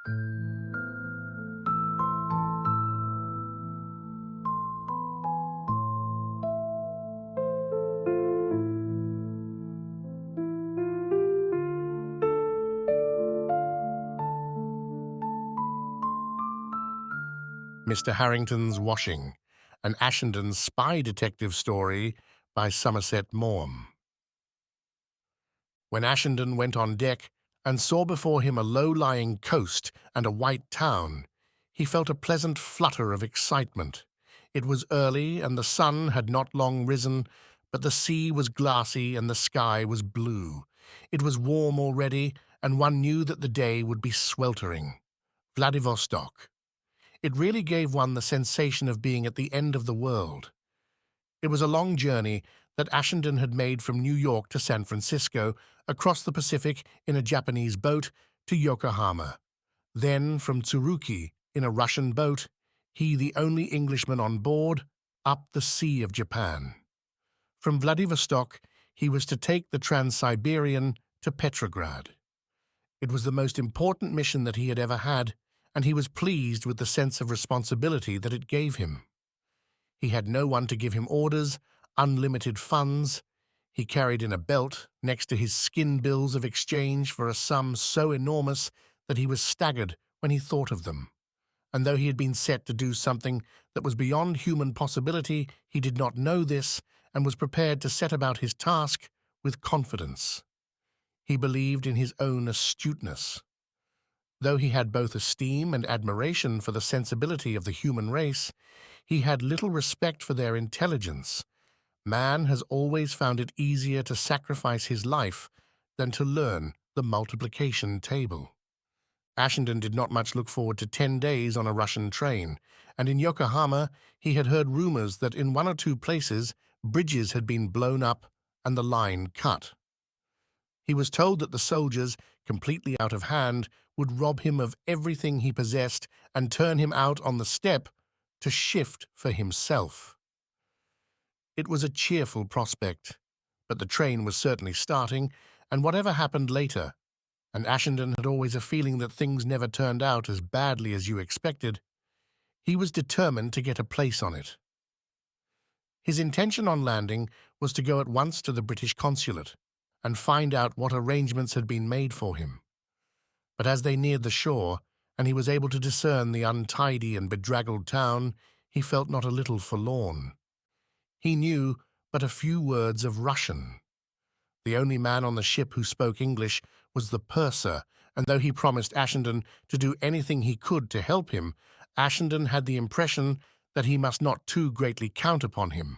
Mr. Harrington's Washing, an Ashenden spy detective story by Somerset Maugham. When Ashenden went on deck and saw before him a low-lying coast and a white town, he felt a pleasant flutter of excitement. It was early, and the sun had not long risen, but the sea was glassy and the sky was blue. It was warm already, and one knew that the day would be sweltering. Vladivostok. It really gave one the sensation of being at the end of the world. It was a long journey that Ashenden had made from New York to San Francisco, across the Pacific in a Japanese boat to Yokohama. Then from Tsuruki in a Russian boat, he the only Englishman on board, up the Sea of Japan. From Vladivostok, he was to take the Trans-Siberian to Petrograd. It was the most important mission that he had ever had, and he was pleased with the sense of responsibility that it gave him. He had no one to give him orders, unlimited funds. He carried in a belt, next to his skin bills of exchange for a sum so enormous that he was staggered when he thought of them. And though he had been set to do something that was beyond human possibility, he did not know this and was prepared to set about his task with confidence. He believed in his own astuteness. Though he had both esteem and admiration for the sensibility of the human race, he had little respect for their intelligence. Man has always found it easier to sacrifice his life than to learn the multiplication table. Ashenden did not much look forward to 10 days on a Russian train, and in Yokohama he had heard rumors that in one or two places bridges had been blown up and the line cut. He was told that the soldiers, completely out of hand, would rob him of everything he possessed and turn him out on the steppe to shift for himself. It was a cheerful prospect, but the train was certainly starting, and whatever happened later, and Ashenden had always a feeling that things never turned out as badly as you expected, he was determined to get a place on it. His intention on landing was to go at once to the British consulate and find out what arrangements had been made for him. But as they neared the shore, and he was able to discern the untidy and bedraggled town, he felt not a little forlorn. He knew but a few words of Russian. The only man on the ship who spoke English was the purser, and though he promised Ashenden to do anything he could to help him, Ashenden had the impression that he must not too greatly count upon him.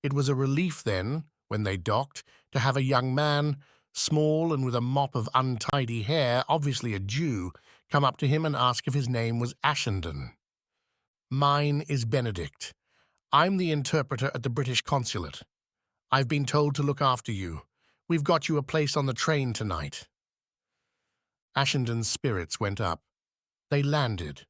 It was a relief then, when they docked, to have a young man, small and with a mop of untidy hair, obviously a Jew, come up to him and ask if his name was Ashenden. "Mine is Benedict. I'm the interpreter at the British consulate. I've been told to look after you. We've got you a place on the train tonight." Ashenden's spirits went up. They landed.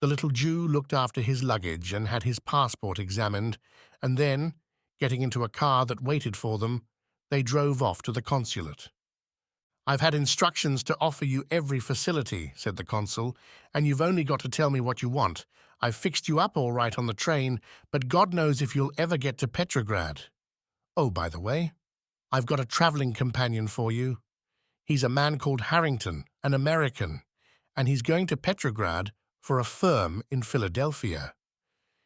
The little Jew looked after his luggage and had his passport examined, and then, getting into a car that waited for them, they drove off to the consulate. "I've had instructions to offer you every facility," said the consul, "and you've only got to tell me what you want. I've fixed you up all right on the train, but God knows if you'll ever get to Petrograd. Oh, by the way, I've got a traveling companion for you. He's a man called Harrington, an American, and he's going to Petrograd for a firm in Philadelphia.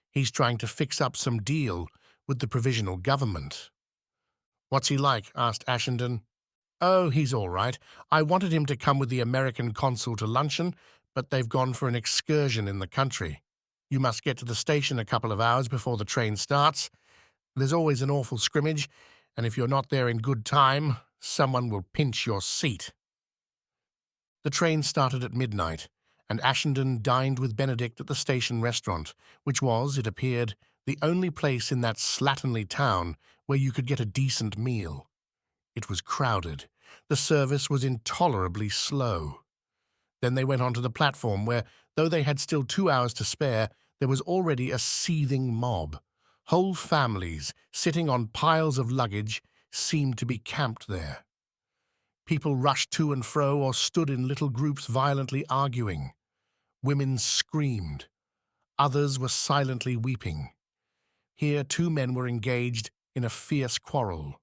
He's trying to fix up some deal with the provisional government." "What's he like?" asked Ashenden. "Oh, he's all right. I wanted him to come with the American consul to luncheon, but they've gone for an excursion in the country. You must get to the station a couple of hours before the train starts. There's always an awful scrimmage, and if you're not there in good time, someone will pinch your seat." The train started at midnight, and Ashenden dined with Benedict at the station restaurant, which was, it appeared, the only place in that slatternly town where you could get a decent meal. It was crowded. The service was intolerably slow. Then they went on to the platform where, though they had still 2 hours to spare, there was already a seething mob. Whole families, sitting on piles of luggage, seemed to be camped there. People rushed to and fro or stood in little groups violently arguing. Women screamed. Others were silently weeping. Here 2 men were engaged in a fierce quarrel.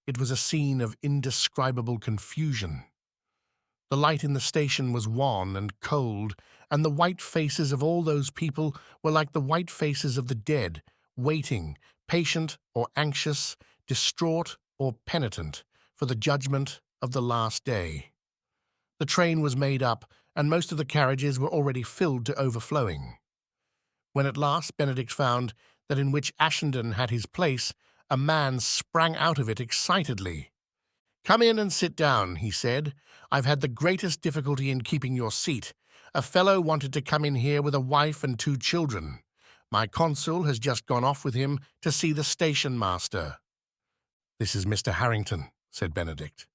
It was a scene of indescribable confusion. The light in the station was wan and cold, and the white faces of all those people were like the white faces of the dead, waiting, patient or anxious, distraught or penitent, for the judgment of the last day. The train was made up, and most of the carriages were already filled to overflowing. When at last Benedict found that in which Ashenden had his place, a man sprang out of it excitedly. "Come in and sit down," he said. "I've had the greatest difficulty in keeping your seat. A fellow wanted to come in here with a wife and 2 children. My consul has just gone off with him to see the station master." "This is Mr. Harrington," said Benedict.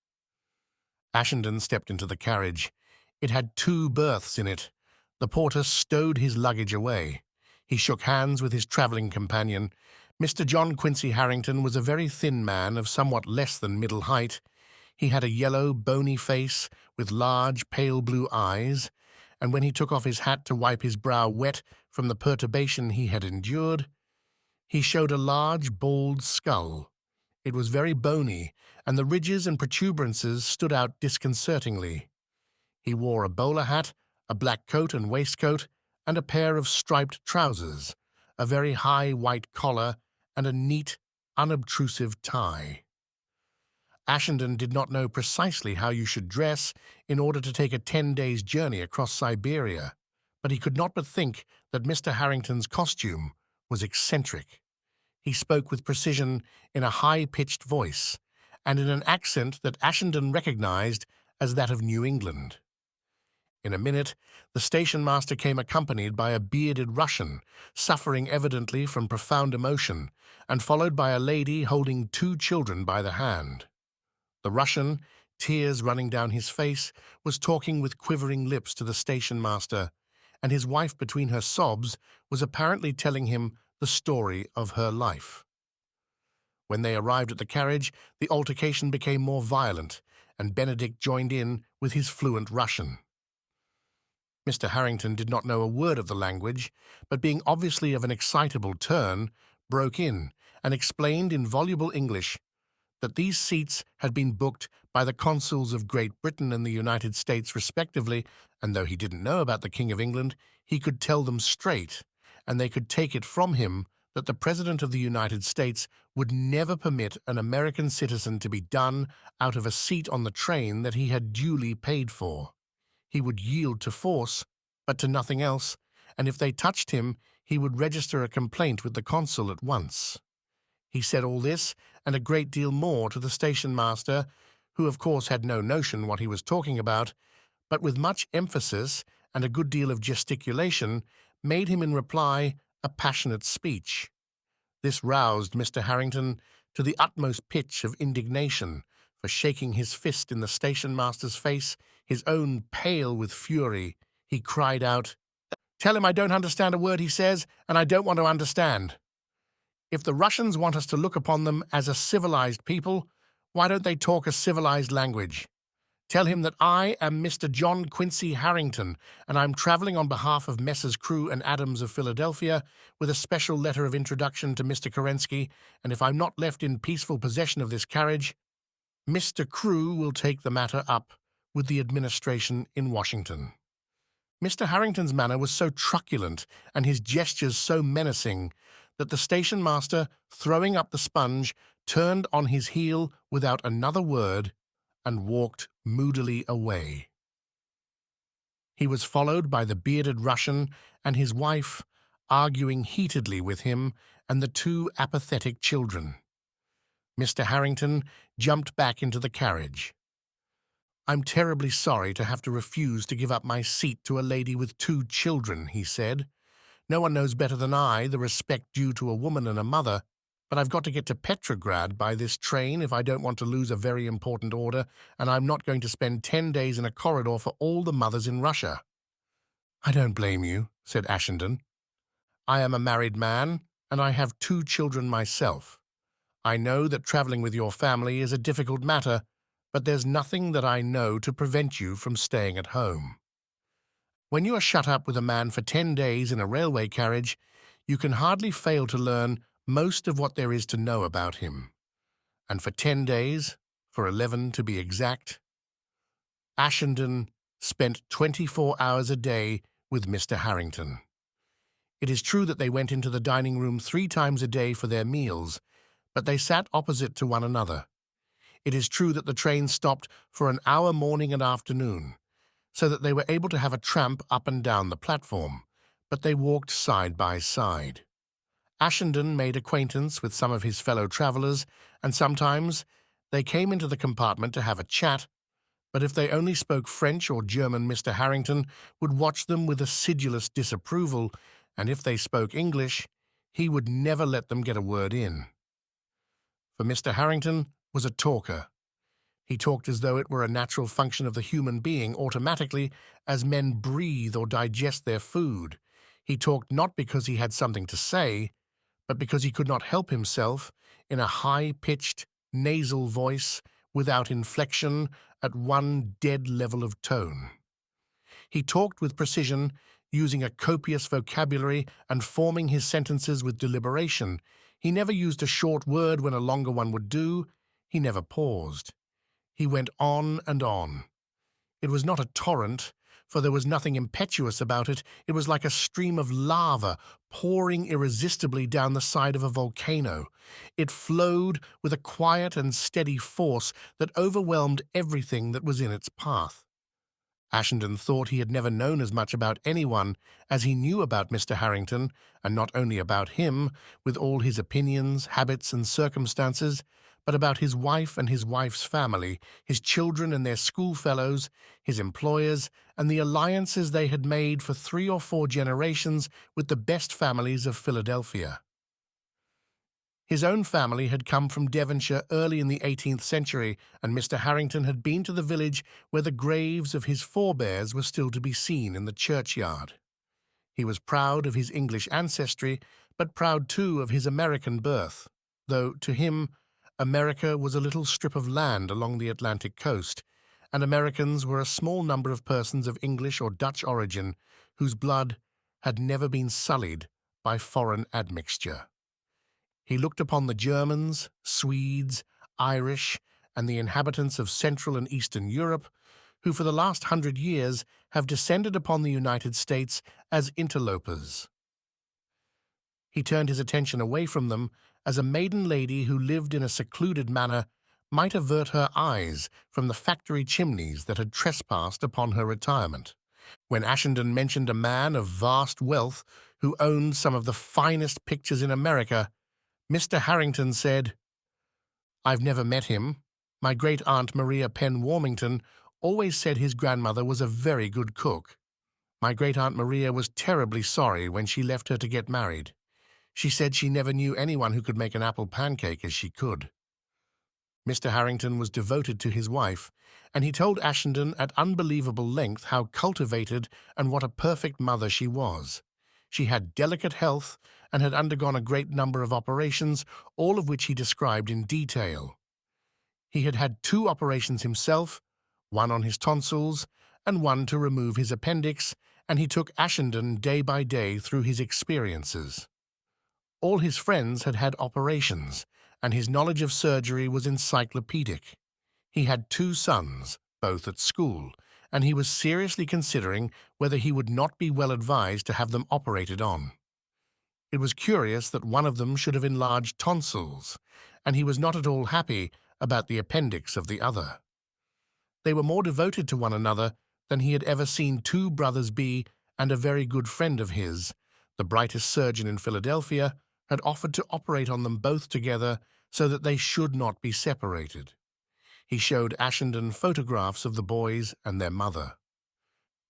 Ashenden stepped into the carriage. It had 2 berths in it. The porter stowed his luggage away. He shook hands with his travelling companion. Mr. John Quincy Harrington was a very thin man of somewhat less than middle height. He had a yellow, bony face with large, pale blue eyes, and when he took off his hat to wipe his brow wet from the perturbation he had endured, he showed a large, bald skull. It was very bony, and the ridges and protuberances stood out disconcertingly. He wore a bowler hat, a black coat and waistcoat, and a pair of striped trousers, a very high white collar, and a neat, unobtrusive tie. Ashenden did not know precisely how you should dress in order to take a 10 days' journey across Siberia, but he could not but think that Mr. Harrington's costume was eccentric. He spoke with precision in a high-pitched voice, and in an accent that Ashenden recognized as that of New England. In a minute, the station-master came accompanied by a bearded Russian, suffering evidently from profound emotion, and followed by a lady holding 2 children by the hand. The Russian, tears running down his face, was talking with quivering lips to the station-master, and his wife between her sobs was apparently telling him the story of her life. When they arrived at the carriage, the altercation became more violent, and Benedict joined in with his fluent Russian. Mr. Harrington did not know a word of the language, but being obviously of an excitable turn, broke in and explained in voluble English that these seats had been booked by the consuls of Great Britain and the United States respectively, and though he didn't know about the King of England, he could tell them straight, and they could take it from him that the President of the United States would never permit an American citizen to be done out of a seat on the train that he had duly paid for. He would yield to force, but to nothing else, and if they touched him, he would register a complaint with the consul at once. He said all this, and a great deal more, to the station-master, who of course had no notion what he was talking about, but with much emphasis and a good deal of gesticulation made him in reply a passionate speech. This roused Mr. Harrington to the utmost pitch of indignation, for shaking his fist in the station-master's face, his own pale with fury, he cried out, "Tell him I don't understand a word he says, and I don't want to understand. If the Russians want us to look upon them as a civilized people, why don't they talk a civilized language? Tell him that I am Mr. John Quincy Harrington, and I'm traveling on behalf of Messrs. Crewe and Adams of Philadelphia with a special letter of introduction to Mr. Kerensky, and if I'm not left in peaceful possession of this carriage, Mr. Crewe will take the matter up with the administration in Washington." Mr. Harrington's manner was so truculent and his gestures so menacing that the station-master, throwing up the sponge, turned on his heel without another word and walked moodily away. He was followed by the bearded Russian and his wife, arguing heatedly with him and the 2 apathetic children. Mr. Harrington jumped back into the carriage. "I'm terribly sorry to have to refuse to give up my seat to a lady with 2 children," he said. "No one knows better than I the respect due to a woman and a mother, but I've got to get to Petrograd by this train if I don't want to lose a very important order, and I'm not going to spend 10 days in a corridor for all the mothers in Russia." "I don't blame you," said Ashenden. "I am a married man, and I have 2 children myself. I know that traveling with your family is a difficult matter, but there's nothing that I know to prevent you from staying at home. When you are shut up with a man for 10 days in a railway carriage, you can hardly fail to learn most of what there is to know about him. And for 10 days, for 11 to be exact, Ashenden spent 24 hours a day with Mr. Harrington. It is true that they went into the dining room 3 times a day for their meals, but they sat opposite to one another. It is true that the train stopped for an hour morning and afternoon, so that they were able to have a tramp up and down the platform, but they walked side by side. Ashenden made acquaintance with some of his fellow travellers, and sometimes they came into the compartment to have a chat, but if they only spoke French or German, Mr. Harrington would watch them with acidulous disapproval, and if they spoke English, he would never let them get a word in. For Mr. Harrington was a talker. He talked as though it were a natural function of the human being, automatically, as men breathe or digest their food. He talked not because he had something to say, but because he could not help himself, in a high-pitched, nasal voice, without inflection, at one dead level of tone. He talked with precision, using a copious vocabulary and forming his sentences with deliberation. He never used a short word when a longer one would do. He never paused. He went on and on. It was not a torrent, for there was nothing impetuous about it. It was like a stream of lava pouring irresistibly down the side of a volcano. It flowed with a quiet and steady force that overwhelmed everything that was in its path. Ashenden thought he had never known as much about anyone as he knew about Mr. Harrington, and not only about him, with all his opinions, habits, and circumstances, but about his wife and his wife's family, his children and their schoolfellows, his employers, and the alliances they had made for 3 or 4 generations with the best families of Philadelphia. His own family had come from Devonshire early in the 18th century, and Mr. Harrington had been to the village where the graves of his forebears were still to be seen in the churchyard. He was proud of his English ancestry, but proud too of his American birth, though to him America was a little strip of land along the Atlantic coast, and Americans were a small number of persons of English or Dutch origin whose blood had never been sullied by foreign admixture. He looked upon the Germans, Swedes, Irish, and the inhabitants of Central and Eastern Europe, who for the last 100 years have descended upon the United States as interlopers. He turned his attention away from them as a maiden lady who lived in a secluded manner might avert her eyes from the factory chimneys that had trespassed upon her retirement. When Ashenden mentioned a man of vast wealth who owned some of the finest pictures in America, Mr. Harrington said, "I've never met him. My great-aunt Maria Penn Warmington always said his grandmother was a very good cook. My great-aunt Maria was terribly sorry when she left her to get married. She said she never knew anyone who could make an apple pancake as she could." Mr. Harrington was devoted to his wife, and he told Ashenden at unbelievable length how cultivated and what a perfect mother she was. She had delicate health and had undergone a great number of operations, all of which he described in detail. He had had 2 operations himself, one on his tonsils and one to remove his appendix, and he took Ashenden day by day through his experiences. All his friends had had operations, and his knowledge of surgery was encyclopedic. He had 2 sons, both at school, and he was seriously considering whether he would not be well advised to have them operated on. It was curious that one of them should have enlarged tonsils, and he was not at all happy about the appendix of the other. They were more devoted to one another than he had ever seen 2 brothers be, and a very good friend of his, the brightest surgeon in Philadelphia, had offered to operate on them both together so that they should not be separated. He showed Ashenden photographs of the boys and their mother.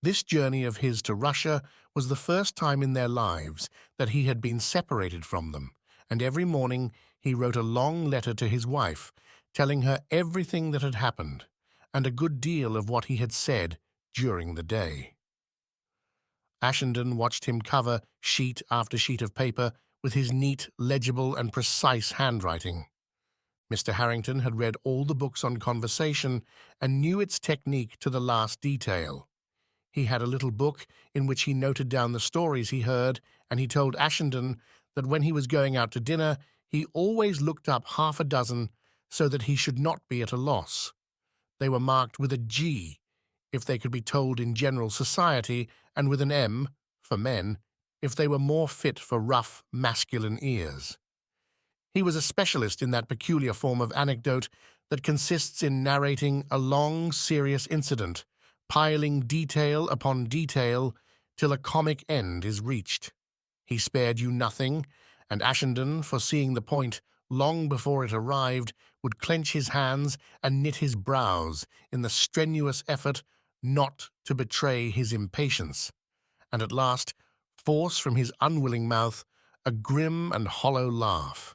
This journey of his to Russia was the first time in their lives that he had been separated from them, and every morning he wrote a long letter to his wife, telling her everything that had happened, and a good deal of what he had said during the day. Ashenden watched him cover sheet after sheet of paper with his neat, legible, and precise handwriting. Mr. Harrington had read all the books on conversation and knew its technique to the last detail. He had a little book in which he noted down the stories he heard, and he told Ashenden that when he was going out to dinner, he always looked up half a dozen so that he should not be at a loss. They were marked with a G if they could be told in general society, and with an M, for men, if they were more fit for rough, masculine ears. He was a specialist in that peculiar form of anecdote that consists in narrating a long, serious incident, piling detail upon detail till a comic end is reached. He spared you nothing, and Ashenden, foreseeing the point long before it arrived, would clench his hands and knit his brows in the strenuous effort not to betray his impatience, and at last force from his unwilling mouth a grim and hollow laugh.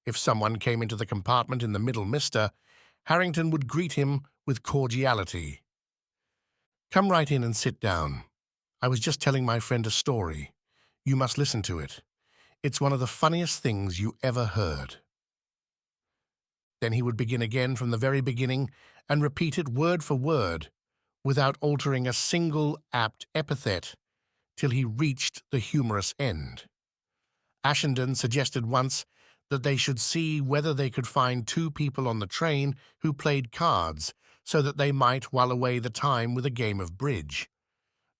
If someone came into the compartment in the middle, Harrington would greet him with cordiality. "Come right in and sit down. I was just telling my friend a story. You must listen to it. It's one of the funniest things you ever heard." Then he would begin again from the very beginning and repeat it word for word, without altering a single apt epithet, till he reached the humorous end. Ashenden suggested once that they should see whether they could find two people on the train who played cards, so that they might while away the time with a game of bridge.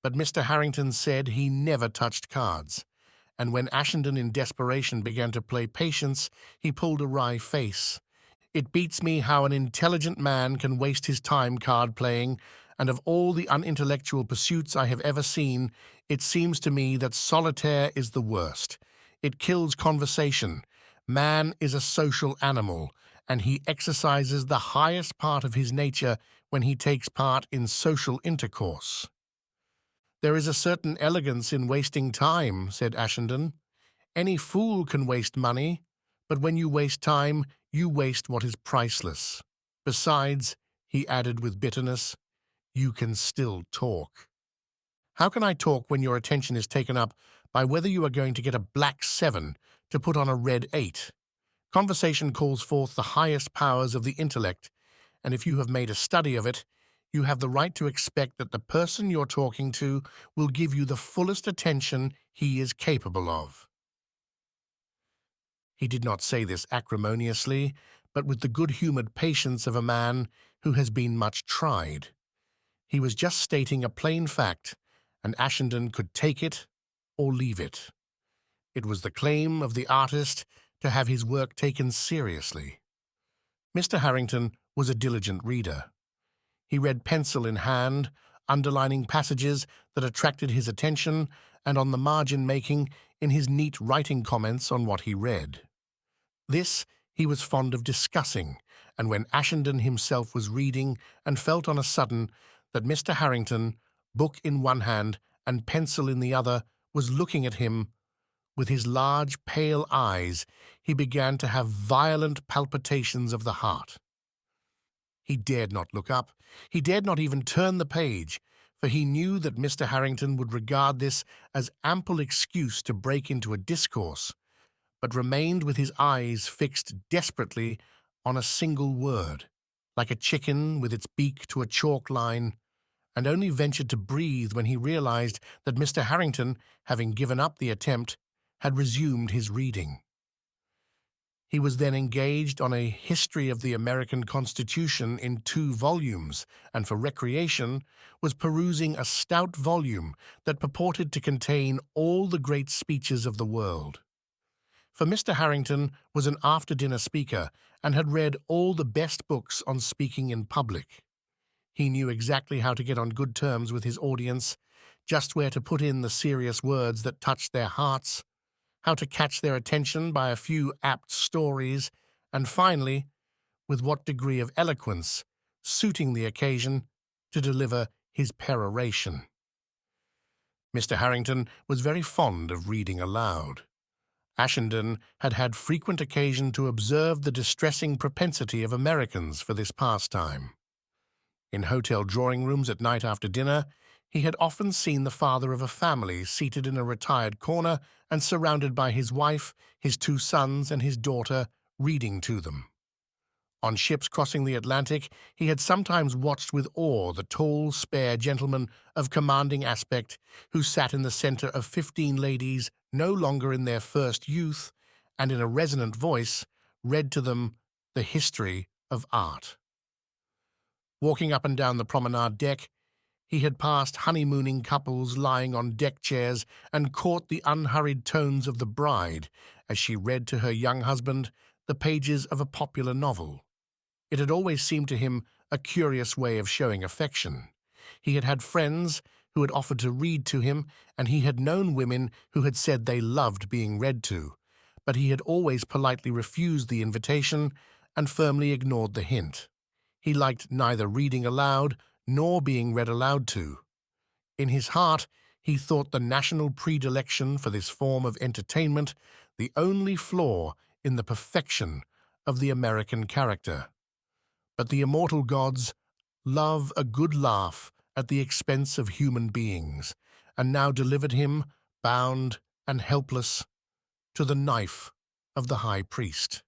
But Mr. Harrington said he never touched cards, and when Ashenden in desperation began to play patience, he pulled a wry face. "It beats me how an intelligent man can waste his time card-playing, and of all the unintellectual pursuits I have ever seen, it seems to me that solitaire is the worst. It kills conversation. Man is a social animal, and he exercises the highest part of his nature when he takes part in social intercourse." "There is a certain elegance in wasting time," said Ashenden. "Any fool can waste money, but when you waste time, you waste what is priceless. Besides," he added with bitterness, "you can still talk." "How can I talk when your attention is taken up by whether you are going to get a black 7 to put on a red 8? Conversation calls forth the highest powers of the intellect, and if you have made a study of it, you have the right to expect that the person you're talking to will give you the fullest attention he is capable of." He did not say this acrimoniously, but with the good-humored patience of a man who has been much tried. He was just stating a plain fact, and Ashenden could take it or leave it. It was the claim of the artist to have his work taken seriously. Mr. Harrington was a diligent reader. He read pencil in hand, underlining passages that attracted his attention, and on the margin making in his neat writing comments on what he read. This he was fond of discussing, and when Ashenden himself was reading and felt on a sudden that Mr. Harrington, book in one hand and pencil in the other, was looking at him with his large, pale eyes, he began to have violent palpitations of the heart. He dared not look up. He dared not even turn the page, for he knew that Mr. Harrington would regard this as ample excuse to break into a discourse, but remained with his eyes fixed desperately on a single word, like a chicken with its beak to a chalk line, and only ventured to breathe when he realized that Mr. Harrington, having given up the attempt, had resumed his reading. He was then engaged on a history of the American Constitution in 2 volumes, and for recreation was perusing a stout volume that purported to contain all the great speeches of the world. For Mr. Harrington was an after-dinner speaker and had read all the best books on speaking in public. He knew exactly how to get on good terms with his audience, just where to put in the serious words that touched their hearts, how to catch their attention by a few apt stories, and finally, with what degree of eloquence, suiting the occasion, to deliver his peroration. Mr. Harrington was very fond of reading aloud. Ashenden had had frequent occasion to observe the distressing propensity of Americans for this pastime. In hotel drawing-rooms at night after dinner, he had often seen the father of a family seated in a retired corner and surrounded by his wife, his 2 sons, and his daughter, reading to them. On ships crossing the Atlantic, he had sometimes watched with awe the tall, spare gentleman of commanding aspect who sat in the centre of 15 ladies no longer in their first youth, and in a resonant voice read to them the history of art. Walking up and down the promenade deck, he had passed honeymooning couples lying on deck chairs and caught the unhurried tones of the bride as she read to her young husband the pages of a popular novel. It had always seemed to him a curious way of showing affection. He had had friends who had offered to read to him, and he had known women who had said they loved being read to, but he had always politely refused the invitation and firmly ignored the hint. He liked neither reading aloud nor being read aloud to. In his heart, he thought the national predilection for this form of entertainment the only flaw in the perfection of the American character. But the immortal gods love a good laugh at the expense of human beings, and now delivered him, bound and helpless, to the knife of the high priest.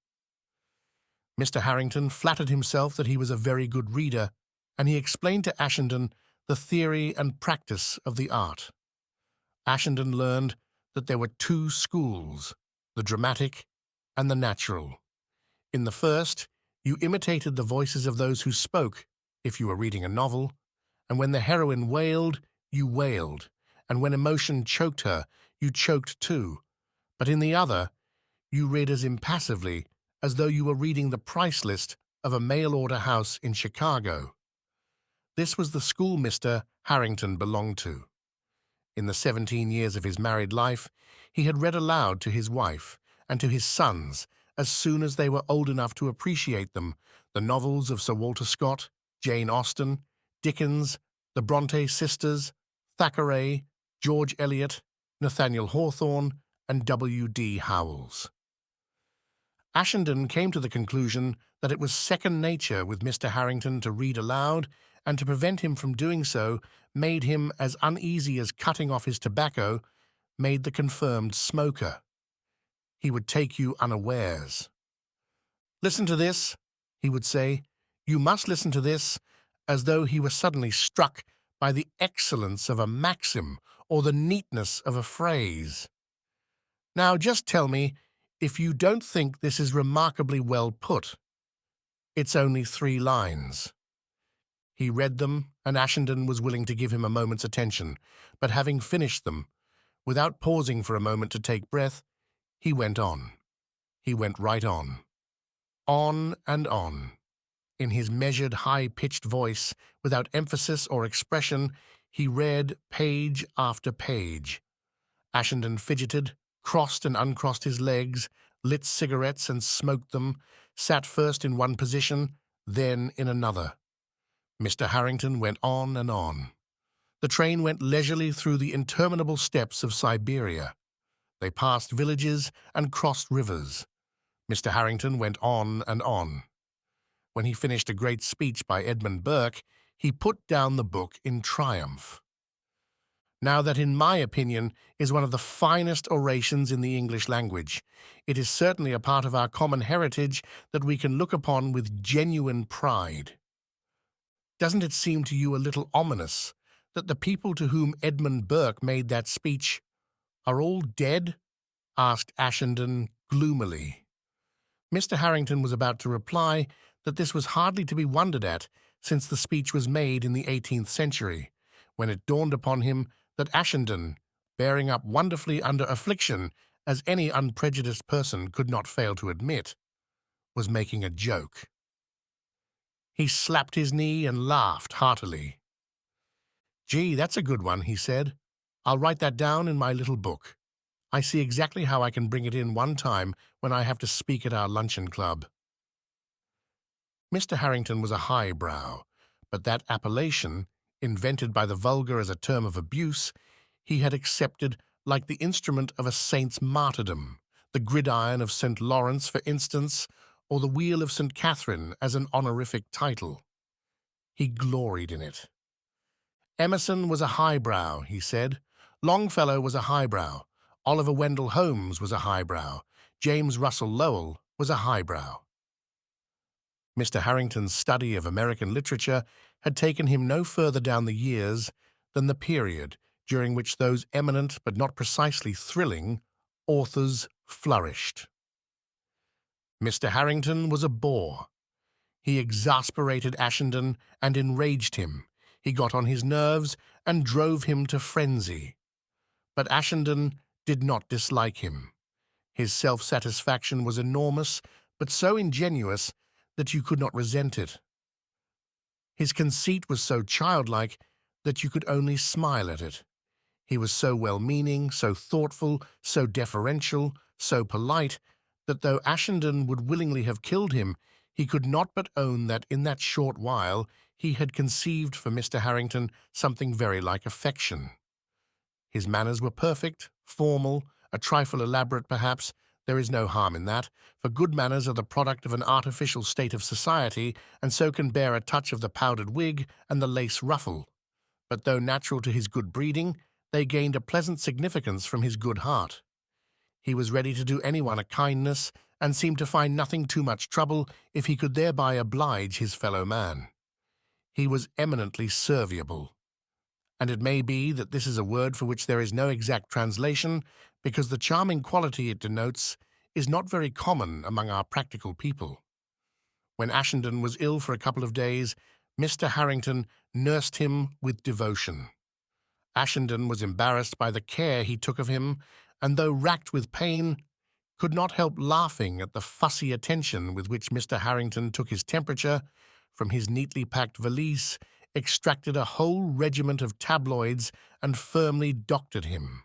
Mr. Harrington flattered himself that he was a very good reader, and he explained to Ashenden the theory and practice of the art. Ashenden learned that there were two schools, the dramatic and the natural. In the first, you imitated the voices of those who spoke, if you were reading a novel, and when the heroine wailed, you wailed, and when emotion choked her, you choked too. But in the other, you read as impassively as though you were reading the price list of a mail-order house in Chicago. This was the school Mr. Harrington belonged to. In the 17 years of his married life, he had read aloud to his wife and to his sons, as soon as they were old enough to appreciate them, the novels of Sir Walter Scott, Jane Austen, Dickens, the Bronte sisters, Thackeray, George Eliot, Nathaniel Hawthorne, and W.D. Howells. Ashenden came to the conclusion that it was second nature with Mr. Harrington to read aloud, and to prevent him from doing so made him as uneasy as cutting off his tobacco made the confirmed smoker. He would take you unawares. "Listen to this," he would say. "You must listen to this," as though he were suddenly struck by the excellence of a maxim or the neatness of a phrase. "Now just tell me if you don't think this is remarkably well put. It's only 3 lines. He read them, and Ashenden was willing to give him a moment's attention, but having finished them, without pausing for a moment to take breath, he went on. He went right on. On and on. In his measured, high-pitched voice, without emphasis or expression, he read page after page. Ashenden fidgeted, crossed and uncrossed his legs, lit cigarettes and smoked them, sat first in one position, then in another. Mr. Harrington went on and on. The train went leisurely through the interminable steppes of Siberia. They passed villages and crossed rivers. Mr. Harrington went on and on. When he finished a great speech by Edmund Burke, he put down the book in triumph. Now that, in my opinion, is one of the finest orations in the English language, it is certainly a part of our common heritage that we can look upon with genuine pride. Doesn't it seem to you a little ominous that the people to whom Edmund Burke made that speech are all dead?" asked Ashenden gloomily. Mr. Harrington was about to reply that this was hardly to be wondered at, since the speech was made in the 18th century, when it dawned upon him that Ashenden, bearing up wonderfully under affliction, as any unprejudiced person could not fail to admit, was making a joke. He slapped his knee and laughed heartily. "Gee, that's a good one," he said. "I'll write that down in my little book. I see exactly how I can bring it in one time when I have to speak at our luncheon club." Mr. Harrington was a highbrow, but that appellation, invented by the vulgar as a term of abuse, he had accepted like the instrument of a saint's martyrdom, the gridiron of St. Lawrence, for instance, or the wheel of St. Catherine as an honorific title. He gloried in it. Emerson was a highbrow, he said. Longfellow was a highbrow. Oliver Wendell Holmes was a highbrow. James Russell Lowell was a highbrow. Mr. Harrington's study of American literature had taken him no further down the years than the period during which those eminent but not precisely thrilling authors flourished. Mr. Harrington was a bore. He exasperated Ashenden and enraged him. He got on his nerves and drove him to frenzy. But Ashenden did not dislike him. His self-satisfaction was enormous, but so ingenuous that you could not resent it. His conceit was so childlike that you could only smile at it. He was so well-meaning, so thoughtful, so deferential, so polite, that though Ashenden would willingly have killed him, he could not but own that in that short while he had conceived for Mr. Harrington something very like affection. His manners were perfect, formal, a trifle elaborate perhaps. There is no harm in that, for good manners are the product of an artificial state of society, and so can bear a touch of the powdered wig and the lace ruffle. But though natural to his good breeding, they gained a pleasant significance from his good heart. He was ready to do anyone a kindness, and seemed to find nothing too much trouble if he could thereby oblige his fellow man. He was eminently serviable. And it may be that this is a word for which there is no exact translation, because the charming quality it denotes is not very common among our practical people. When Ashenden was ill for a couple of days, Mr. Harrington nursed him with devotion. Ashenden was embarrassed by the care he took of him, and though racked with pain, could not help laughing at the fussy attention with which Mr. Harrington took his temperature, from his neatly packed valise, extracted a whole regiment of tabloids, and firmly doctored him.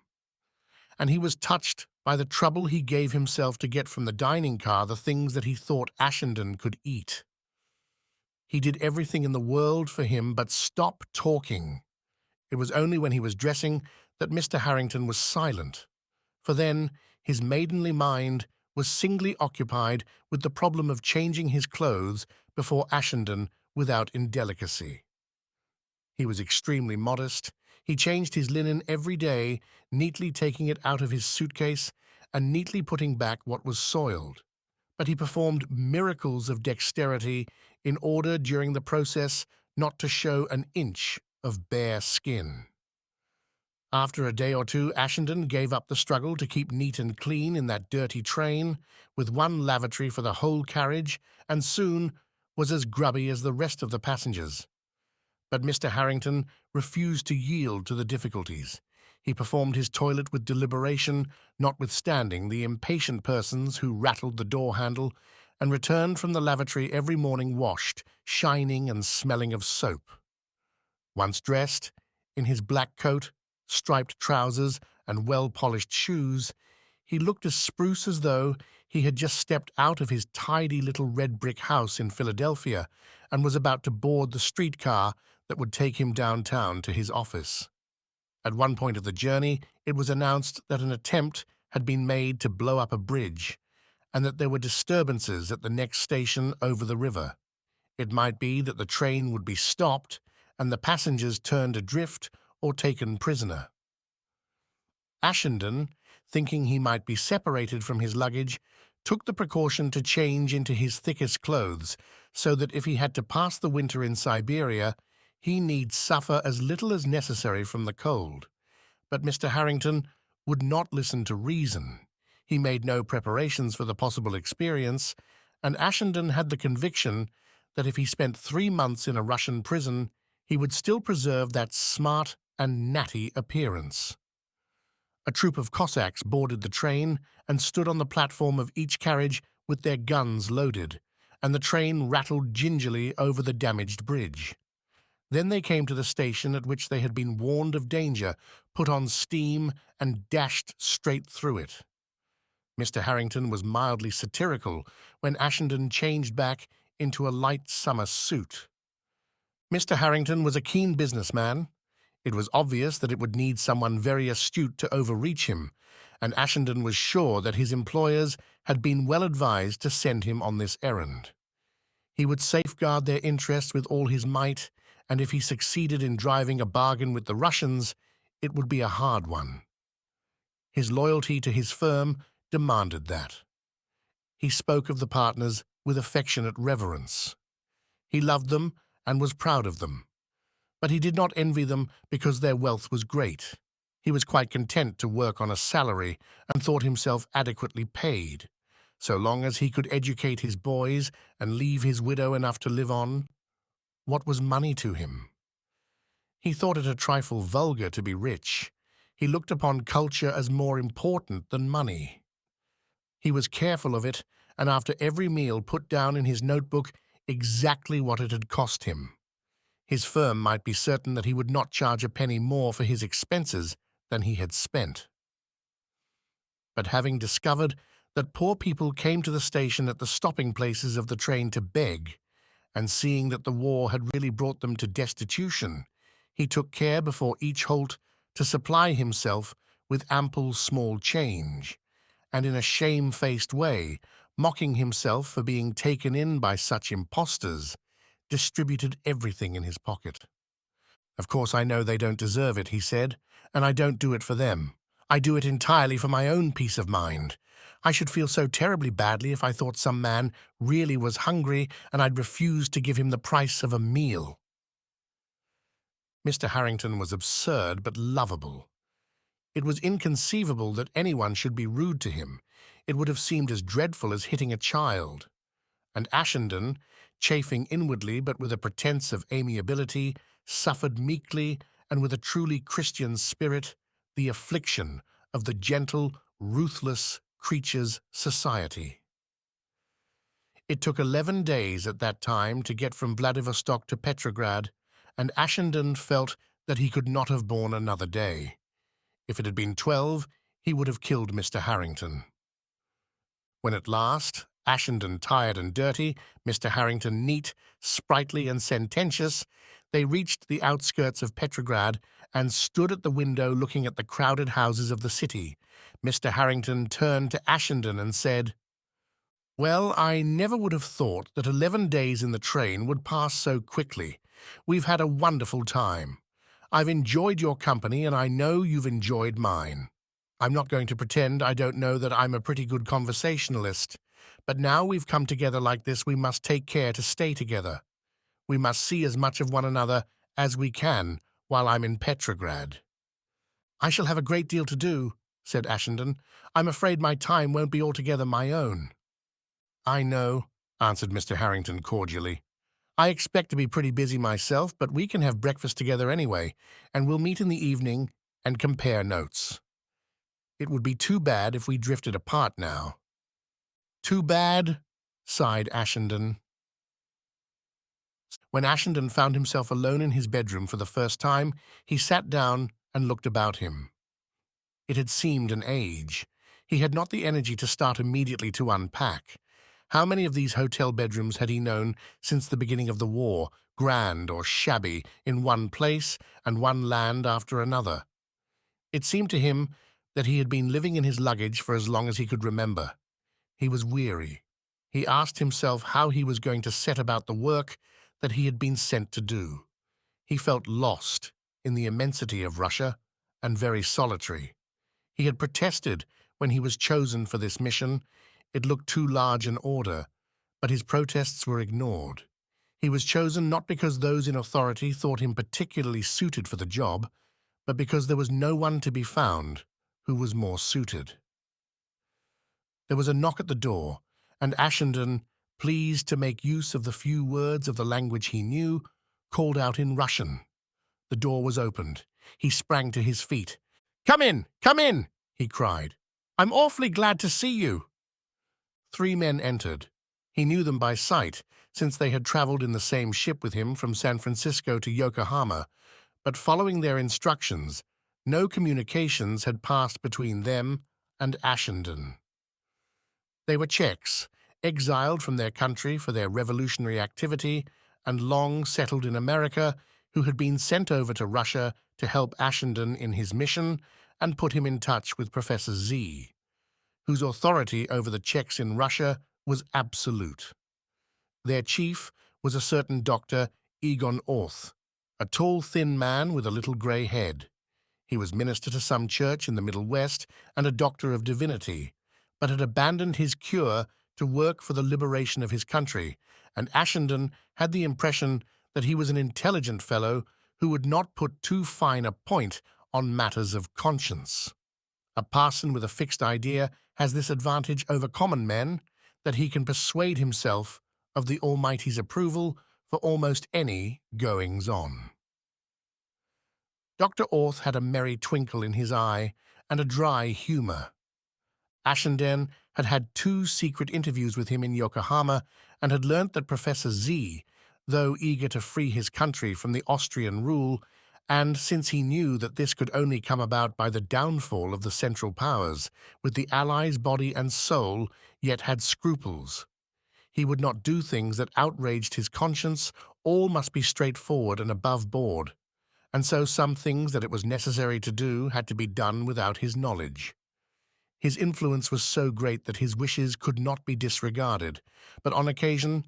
And he was touched by the trouble he gave himself to get from the dining car the things that he thought Ashenden could eat. He did everything in the world for him but stop talking. It was only when he was dressing that Mr. Harrington was silent, for then his maidenly mind was singly occupied with the problem of changing his clothes before Ashenden without indelicacy. He was extremely modest. He changed his linen every day, neatly taking it out of his suitcase and neatly putting back what was soiled. But he performed miracles of dexterity in order, during the process, not to show an inch of bare skin. After a day or two, Ashenden gave up the struggle to keep neat and clean in that dirty train, with one lavatory for the whole carriage, and soon was as grubby as the rest of the passengers. But Mr. Harrington refused to yield to the difficulties. He performed his toilet with deliberation, notwithstanding the impatient persons who rattled the door-handle, and returned from the lavatory every morning washed, shining and smelling of soap. Once dressed, in his black coat, striped trousers, and well-polished shoes, he looked as spruce as though he had just stepped out of his tidy little red-brick house in Philadelphia and was about to board the streetcar that would take him downtown to his office. At one point of the journey, it was announced that an attempt had been made to blow up a bridge, and that there were disturbances at the next station over the river. It might be that the train would be stopped and the passengers turned adrift or taken prisoner. Ashenden, thinking he might be separated from his luggage, took the precaution to change into his thickest clothes, so that if he had to pass the winter in Siberia, he need suffer as little as necessary from the cold. But Mr. Harrington would not listen to reason. He made no preparations for the possible experience, and Ashenden had the conviction that if he spent 3 months in a Russian prison, he would still preserve that smart and natty appearance. A troop of Cossacks boarded the train and stood on the platform of each carriage with their guns loaded, and the train rattled gingerly over the damaged bridge. Then they came to the station at which they had been warned of danger, put on steam, and dashed straight through it. Mr. Harrington was mildly satirical when Ashenden changed back into a light summer suit. Mr. Harrington was a keen businessman. It was obvious that it would need someone very astute to overreach him, and Ashenden was sure that his employers had been well advised to send him on this errand. He would safeguard their interests with all his might, and if he succeeded in driving a bargain with the Russians, it would be a hard one. His loyalty to his firm demanded that. He spoke of the partners with affectionate reverence. He loved them and was proud of them. But he did not envy them because their wealth was great. He was quite content to work on a salary and thought himself adequately paid, so long as he could educate his boys and leave his widow enough to live on. What was money to him? He thought it a trifle vulgar to be rich. He looked upon culture as more important than money. He was careful of it, and after every meal put down in his notebook exactly what it had cost him. His firm might be certain that he would not charge a penny more for his expenses than he had spent. But having discovered that poor people came to the station at the stopping places of the train to beg, and seeing that the war had really brought them to destitution, he took care before each halt to supply himself with ample small change, and in a shamefaced way, mocking himself for being taken in by such impostors, distributed everything in his pocket. "Of course I know they don't deserve it," he said, "and I don't do it for them. I do it entirely for my own peace of mind. I should feel so terribly badly if I thought some man really was hungry and I'd refuse to give him the price of a meal." Mr. Harrington was absurd but lovable. It was inconceivable that anyone should be rude to him. It would have seemed as dreadful as hitting a child. And Ashenden, chafing inwardly but with a pretence of amiability, suffered meekly and with a truly Christian spirit the affliction of the gentle, ruthless creature's society. It took 11 days at that time to get from Vladivostok to Petrograd, and Ashenden felt that he could not have borne another day. If it had been 12, he would have killed Mr. Harrington. When at last, Ashenden tired and dirty, Mr. Harrington neat, sprightly and sententious, they reached the outskirts of Petrograd and stood at the window looking at the crowded houses of the city, Mr. Harrington turned to Ashenden and said, "Well, I never would have thought that 11 days in the train would pass so quickly. We've had a wonderful time. I've enjoyed your company, and I know you've enjoyed mine. I'm not going to pretend I don't know that I'm a pretty good conversationalist, but now we've come together like this, we must take care to stay together. We must see as much of one another as we can while I'm in Petrograd." "I shall have a great deal to do," said Ashenden. "I'm afraid my time won't be altogether my own." "I know," answered Mr. Harrington cordially. "I expect to be pretty busy myself, but we can have breakfast together anyway, and we'll meet in the evening and compare notes. It would be too bad if we drifted apart now." "Too bad," sighed Ashenden. When Ashenden found himself alone in his bedroom for the first time, he sat down and looked about him. It had seemed an age. He had not the energy to start immediately to unpack. How many of these hotel bedrooms had he known since the beginning of the war, grand or shabby, in one place and one land after another? It seemed to him that he had been living in his luggage for as long as he could remember. He was weary. He asked himself how he was going to set about the work that he had been sent to do. He felt lost in the immensity of Russia and very solitary. He had protested when he was chosen for this mission. It looked too large an order, but his protests were ignored. He was chosen not because those in authority thought him particularly suited for the job, but because there was no one to be found who was more suited. There was a knock at the door, and Ashenden, pleased to make use of the few words of the language he knew, called out in Russian. The door was opened. He sprang to his feet. Come in," he cried. "I'm awfully glad to see you." 3 men entered. He knew them by sight, since they had traveled in the same ship with him from San Francisco to Yokohama, but following their instructions, no communications had passed between them and Ashenden. They were Czechs, exiled from their country for their revolutionary activity and long settled in America, who had been sent over to Russia to help Ashenden in his mission and put him in touch with Professor Z, whose authority over the Czechs in Russia was absolute. Their chief was a certain Dr. Egon Orth, a tall, thin man with a little grey head. He was minister to some church in the Middle West and a doctor of divinity, but had abandoned his cure to work for the liberation of his country, and Ashenden had the impression that he was an intelligent fellow who would not put too fine a point on matters of conscience. A parson with a fixed idea has this advantage over common men, that he can persuade himself of the Almighty's approval for almost any goings-on. Dr. Orth had a merry twinkle in his eye and a dry humour. Ashenden had had 2 secret interviews with him in Yokohama and had learnt that Professor Z, though eager to free his country from the Austrian rule, and since he knew that this could only come about by the downfall of the Central Powers, with the Allies' body and soul, yet had scruples. He would not do things that outraged his conscience. All must be straightforward and above board, and so some things that it was necessary to do had to be done without his knowledge. His influence was so great that his wishes could not be disregarded, but on occasion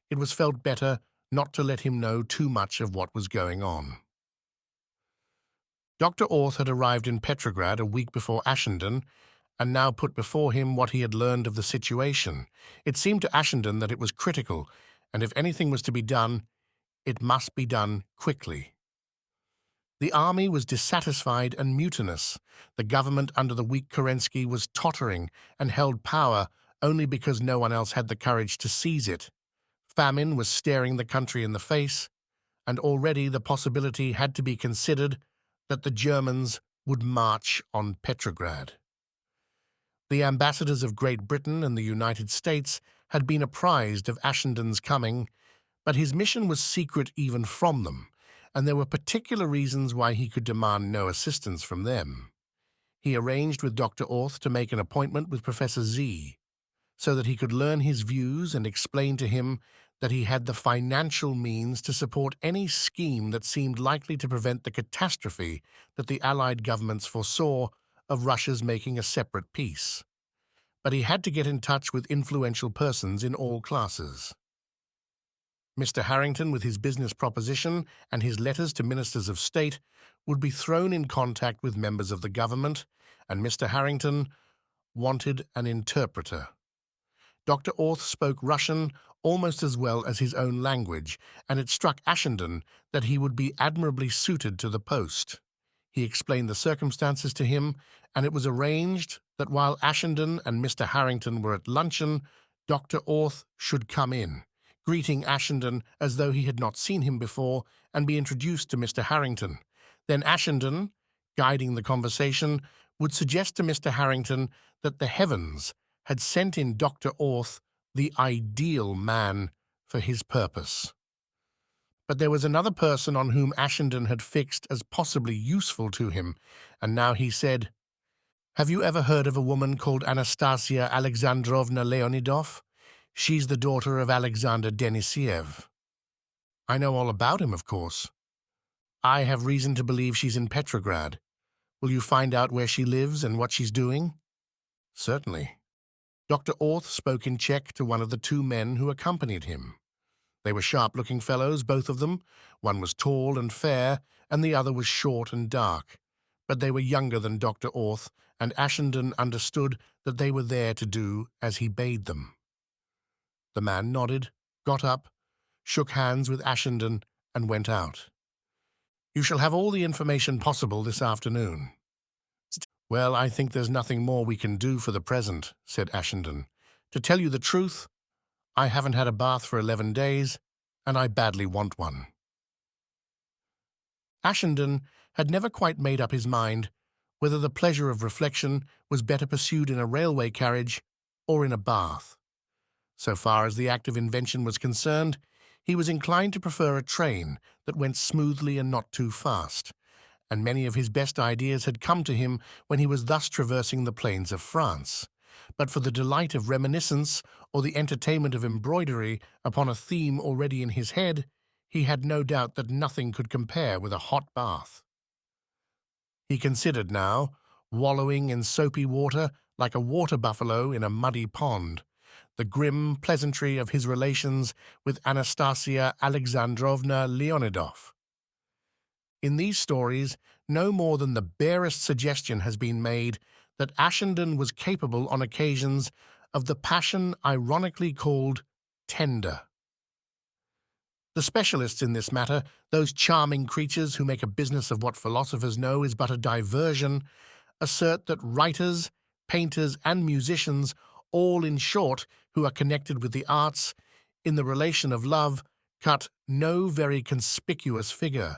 it was felt better not to let him know too much of what was going on. Dr. Orth had arrived in Petrograd a week before Ashenden, and now put before him what he had learned of the situation. It seemed to Ashenden that it was critical, and if anything was to be done, it must be done quickly. The army was dissatisfied and mutinous. The government under the weak Kerensky was tottering and held power only because no one else had the courage to seize it. Famine was staring the country in the face, and already the possibility had to be considered that the Germans would march on Petrograd. The ambassadors of Great Britain and the United States had been apprised of Ashenden's coming, but his mission was secret even from them, and there were particular reasons why he could demand no assistance from them. He arranged with Dr. Orth to make an appointment with Professor Z, so that he could learn his views and explain to him that he had the financial means to support any scheme that seemed likely to prevent the catastrophe that the Allied governments foresaw of Russia's making a separate peace. But he had to get in touch with influential persons in all classes. Mr. Harrington, with his business proposition and his letters to ministers of state, would be thrown in contact with members of the government, and Mr. Harrington wanted an interpreter. Dr. Orth spoke Russian almost as well as his own language, and it struck Ashenden that he would be admirably suited to the post. He explained the circumstances to him, and it was arranged that while Ashenden and Mr. Harrington were at luncheon, Dr. Orth should come in, greeting Ashenden as though he had not seen him before, and be introduced to Mr. Harrington. Then Ashenden, guiding the conversation, would suggest to Mr. Harrington that the heavens had sent in Dr. Orth the ideal man for his purpose. But there was another person on whom Ashenden had fixed as possibly useful to him, and now he said, "Have you ever heard of a woman called Anastasia Alexandrovna Leonidov? She's the daughter of Alexander Denisiev." "I know all about him, of course. I have reason to believe she's in Petrograd. Will you find out where she lives and what she's doing?" "Certainly." Dr. Orth spoke in Czech to one of the 2 men who accompanied him. They were sharp-looking fellows, both of them. One was tall and fair, and the other was short and dark. But they were younger than Dr. Orth, and Ashenden understood that they were there to do as he bade them. The man nodded, got up, shook hands with Ashenden, and went out. "You shall have all the information possible this afternoon." "Well, I think there's nothing more we can do for the present," said Ashenden. "To tell you the truth, I haven't had a bath for 11 days, and I badly want one." Ashenden had never quite made up his mind whether the pleasure of reflection was better pursued in a railway carriage or in a bath. So far as the act of invention was concerned, he was inclined to prefer a train that went smoothly and not too fast, and many of his best ideas had come to him when he was thus traversing the plains of France. But for the delight of reminiscence or the entertainment of embroidery upon a theme already in his head, he had no doubt that nothing could compare with a hot bath. He considered now, wallowing in soapy water like a water buffalo in a muddy pond, the grim pleasantry of his relations with Anastasia Alexandrovna Leonidov. In these stories, no more than the barest suggestion has been made that Ashenden was capable on occasions of the passion ironically called tender. The specialists in this matter, those charming creatures who make a business of what philosophers know is but a diversion, assert that writers, painters, and musicians, all in short who are connected with the arts, in the relation of love, cut no very conspicuous figure.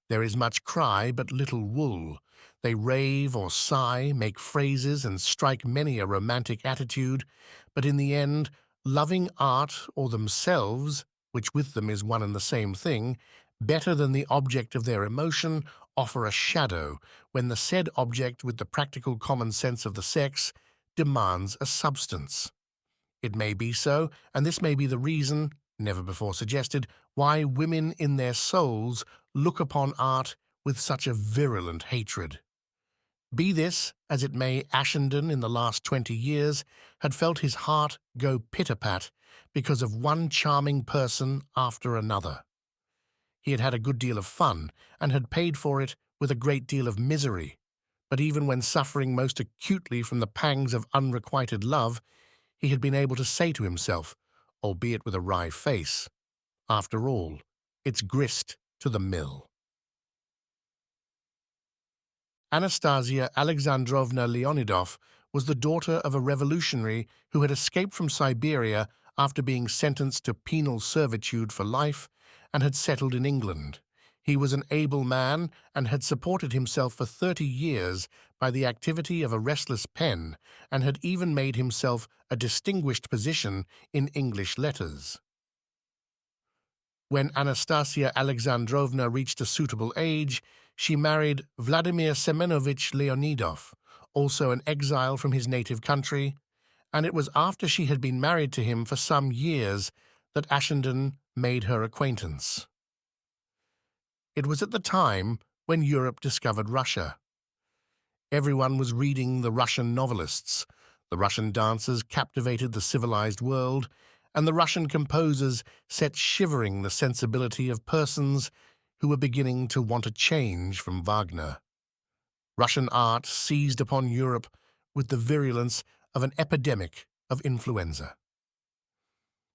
There is much cry, but little wool. They rave or sigh, make phrases, and strike many a romantic attitude, but in the end, loving art or themselves, which with them is one and the same thing, better than the object of their emotion, offer a shadow, when the said object, with the practical common sense of the sex, demands a substance. It may be so, and this may be the reason, never before suggested, why women in their souls look upon art with such a virulent hatred. Be this as it may, Ashenden in the last 20 years had felt his heart go pit-a-pat because of one charming person after another. He had had a good deal of fun and had paid for it with a great deal of misery, but even when suffering most acutely from the pangs of unrequited love, he had been able to say to himself, albeit with a wry face, "After all, it's grist to the mill." Anastasia Alexandrovna Leonidov was the daughter of a revolutionary who had escaped from Siberia after being sentenced to penal servitude for life and had settled in England. He was an able man and had supported himself for 30 years by the activity of a restless pen and had even made himself a distinguished position in English letters. When Anastasia Alexandrovna reached a suitable age, she married Vladimir Semenovich Leonidov, also an exile from his native country, and it was after she had been married to him for some years that Ashenden made her acquaintance. It was at the time when Europe discovered Russia. Everyone was reading the Russian novelists, the Russian dancers captivated the civilized world, and the Russian composers set shivering the sensibility of persons who were beginning to want a change from Wagner. Russian art seized upon Europe with the virulence of an epidemic of influenza.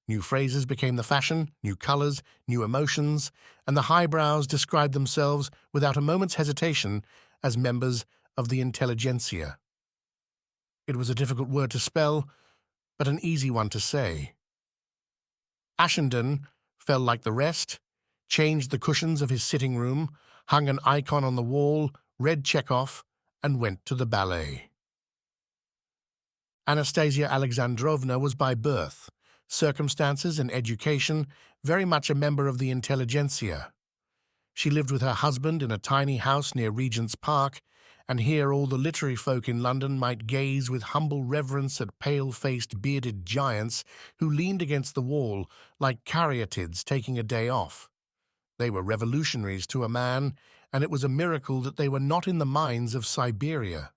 New phrases became the fashion, new colors, new emotions, and the highbrows described themselves without a moment's hesitation as members of the intelligentsia. It was a difficult word to spell, but an easy one to say. Ashenden fell like the rest, changed the cushions of his sitting room, hung an icon on the wall, read Chekhov, and went to the ballet. Anastasia Alexandrovna was by birth, circumstances, and education very much a member of the intelligentsia. She lived with her husband in a tiny house near Regent's Park, and here all the literary folk in London might gaze with humble reverence at pale-faced, bearded giants who leaned against the wall like caryatids taking a day off. They were revolutionaries to a man, and it was a miracle that they were not in the mines of Siberia.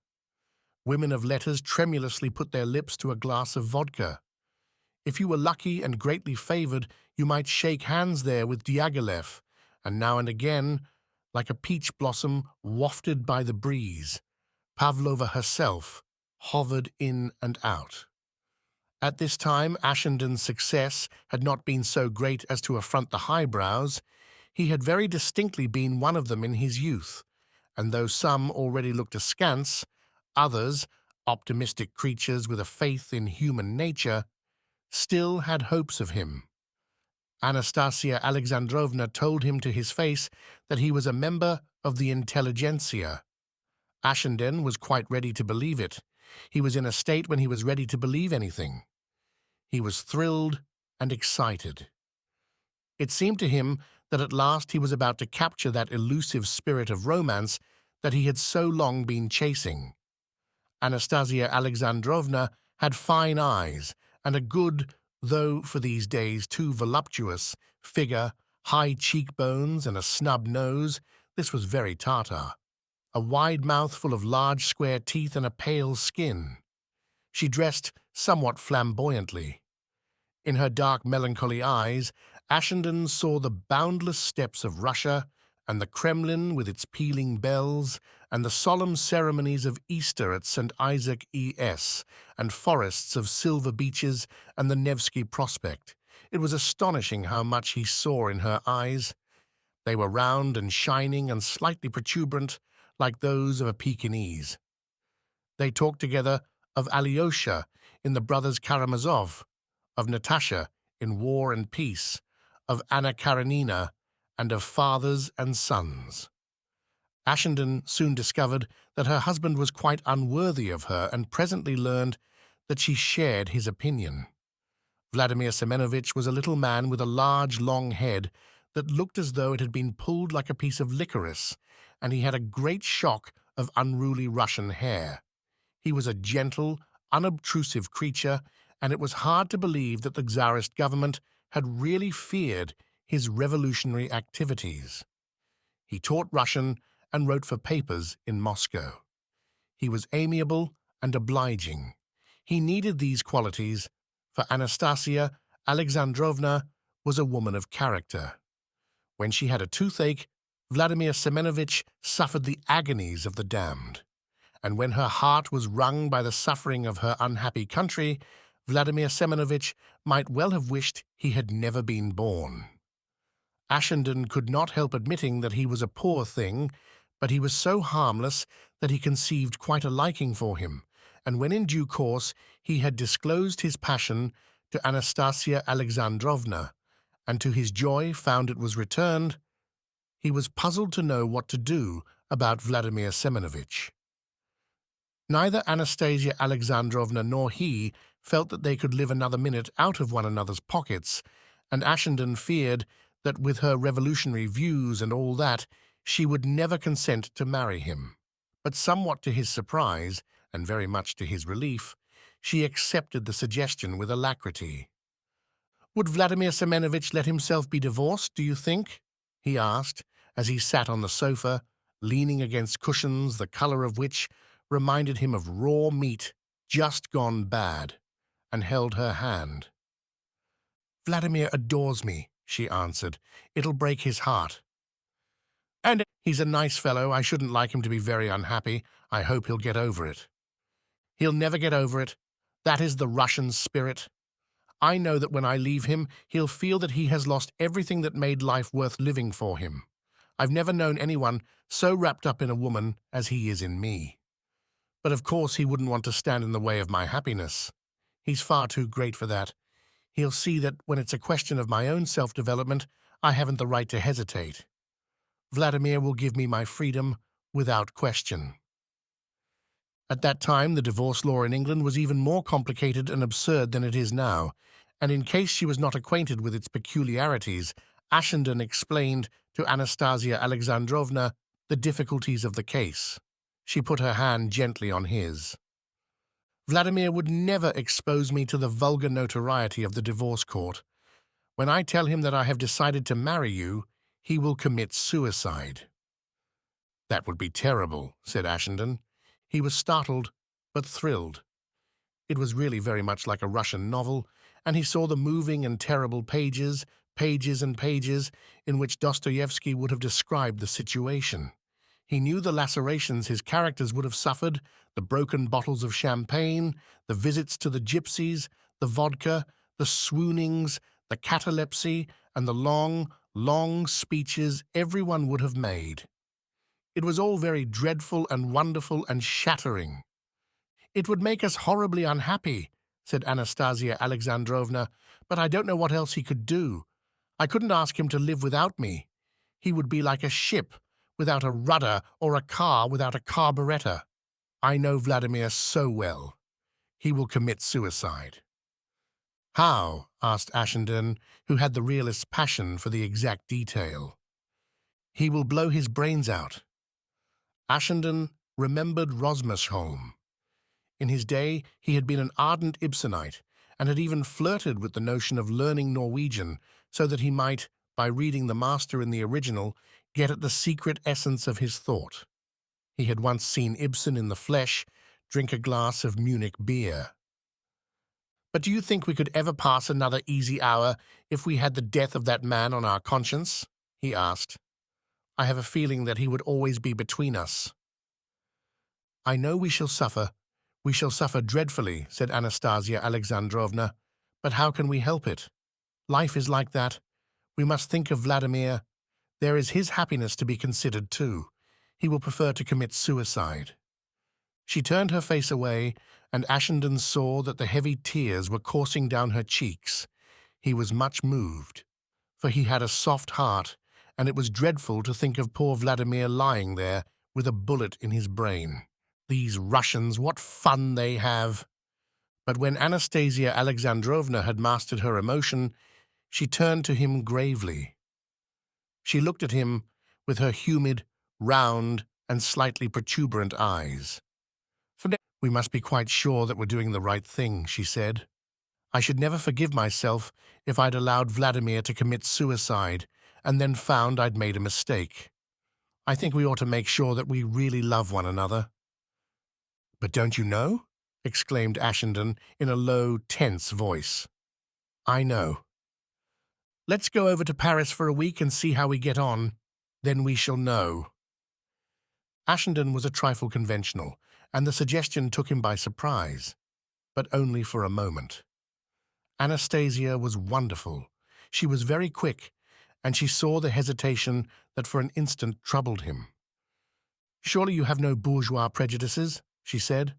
Women of letters tremulously put their lips to a glass of vodka. If you were lucky and greatly favored, you might shake hands there with Diaghilev, and now and again, like a peach blossom wafted by the breeze, Pavlova herself hovered in and out. At this time, Ashenden's success had not been so great as to affront the highbrows. He had very distinctly been one of them in his youth, and though some already looked askance, others, optimistic creatures with a faith in human nature, still had hopes of him. Anastasia Alexandrovna told him to his face that he was a member of the intelligentsia. Ashenden was quite ready to believe it. He was in a state when he was ready to believe anything. He was thrilled and excited. It seemed to him that at last he was about to capture that elusive spirit of romance that he had so long been chasing. Anastasia Alexandrovna had fine eyes and a good, though for these days too voluptuous, figure, high cheekbones and a snub nose. This was very Tartar. A wide mouth full of large square teeth and a pale skin. She dressed somewhat flamboyantly. In her dark melancholy eyes, Ashenden saw the boundless steppes of Russia and the Kremlin with its pealing bells and the solemn ceremonies of Easter at St. Isaac es and forests of silver beeches and the Nevsky Prospect. It was astonishing how much he saw in her eyes. They were round and shining and slightly protuberant, like those of a Pekingese. They talked together of Alyosha in The Brothers Karamazov, of Natasha in War and Peace, of Anna Karenina, and of fathers and sons. Ashenden soon discovered that her husband was quite unworthy of her and presently learned that she shared his opinion. Vladimir Semenovitch was a little man with a large, long head that looked as though it had been pulled like a piece of licorice, and he had a great shock of unruly Russian hair. He was a gentle, unobtrusive creature, and it was hard to believe that the Tsarist government had really feared his revolutionary activities. He taught Russian and wrote for papers in Moscow. He was amiable and obliging. He needed these qualities, for Anastasia Alexandrovna was a woman of character. When she had a toothache, Vladimir Semenovitch suffered the agonies of the damned. And when her heart was wrung by the suffering of her unhappy country, Vladimir Semenovitch might well have wished he had never been born. Ashenden could not help admitting that he was a poor thing, but he was so harmless that he conceived quite a liking for him, and when in due course he had disclosed his passion to Anastasia Alexandrovna, and to his joy found it was returned, he was puzzled to know what to do about Vladimir Semenovitch. Neither Anastasia Alexandrovna nor he felt that they could live another minute out of one another's pockets, and Ashenden feared that with her revolutionary views and all that, she would never consent to marry him. But somewhat to his surprise, and very much to his relief, she accepted the suggestion with alacrity. "Would Vladimir Semenovitch let himself be divorced, do you think?" he asked, as he sat on the sofa, leaning against cushions the colour of which reminded him of raw meat just gone bad, and held her hand. "Vladimir adores me," she answered. "It'll break his heart. And he's a nice fellow. I shouldn't like him to be very unhappy. I hope he'll get over it." "He'll never get over it. That is the Russian spirit. I know that when I leave him, he'll feel that he has lost everything that made life worth living for him. I've never known anyone so wrapped up in a woman as he is in me. But of course he wouldn't want to stand in the way of my happiness. He's far too great for that. He'll see that when it's a question of my own self-development, I haven't the right to hesitate. Vladimir will give me my freedom without question." At that time, the divorce law in England was even more complicated and absurd than it is now, and in case she was not acquainted with its peculiarities, Ashenden explained to Anastasia Alexandrovna the difficulties of the case. She put her hand gently on his. "Vladimir would never expose me to the vulgar notoriety of the divorce court. When I tell him that I have decided to marry you, he will commit suicide." "That would be terrible," said Ashenden. He was startled, but thrilled. It was really very much like a Russian novel, and he saw the moving and terrible pages, pages and pages, in which Dostoevsky would have described the situation. He knew the lacerations his characters would have suffered, the broken bottles of champagne, the visits to the gypsies, the vodka, the swoonings, the catalepsy, and the long, long speeches everyone would have made. It was all very dreadful and wonderful and shattering. "It would make us horribly unhappy," said Anastasia Alexandrovna, "but I don't know what else he could do. I couldn't ask him to live without me. He would be like a ship without a rudder or a car without a carburetor. I know Vladimir so well. He will commit suicide." "How?" asked Ashenden, who had the realist's passion for the exact detail. "He will blow his brains out." Ashenden remembered Rosmersholm. In his day, he had been an ardent Ibsenite, and had even flirted with the notion of learning Norwegian so that he might, by reading the master in the original, get at the secret essence of his thought. He had once seen Ibsen in the flesh drink a glass of Munich beer. "But do you think we could ever pass another easy hour if we had the death of that man on our conscience?" he asked. "I have a feeling that he would always be between us." "I know we shall suffer. We shall suffer dreadfully," said Anastasia Alexandrovna. "But how can we help it?" Life is like that. We must think of Vladimir. There is his happiness to be considered too. He will prefer to commit suicide." She turned her face away, and Ashenden saw that the heavy tears were coursing down her cheeks. He was much moved, for he had a soft heart, and it was dreadful to think of poor Vladimir lying there with a bullet in his brain. These Russians, what fun they have! But when Anastasia Alexandrovna had mastered her emotion, she turned to him gravely. She looked at him with her humid, round, and slightly protuberant eyes. "We must be quite sure that we're doing the right thing," she said. "I should never forgive myself if I'd allowed Vladimir to commit suicide and then found I'd made a mistake. I think we ought to make sure that we really love one another." "But don't you know?" exclaimed Ashenden in a low, tense voice. "I know. Let's go over to Paris for a week and see how we get on. Then we shall know." Ashenden was a trifle conventional, and the suggestion took him by surprise, but only for a moment. Anastasia was wonderful. She was very quick, and she saw the hesitation that for an instant troubled him. "Surely you have no bourgeois prejudices?" she said.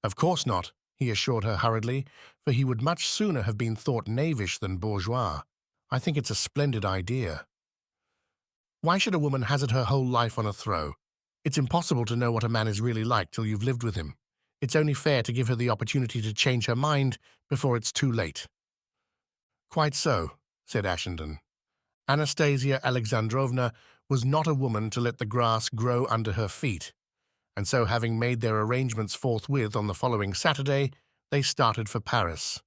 "Of course not," he assured her hurriedly, for he would much sooner have been thought knavish than bourgeois. "I think it's a splendid idea. Why should a woman hazard her whole life on a throw? It's impossible to know what a man is really like till you've lived with him. It's only fair to give her the opportunity to change her mind before it's too late." "Quite so," said Ashenden. Anastasia Alexandrovna was not a woman to let the grass grow under her feet, and so having made their arrangements forthwith on the following Saturday, they started for Paris.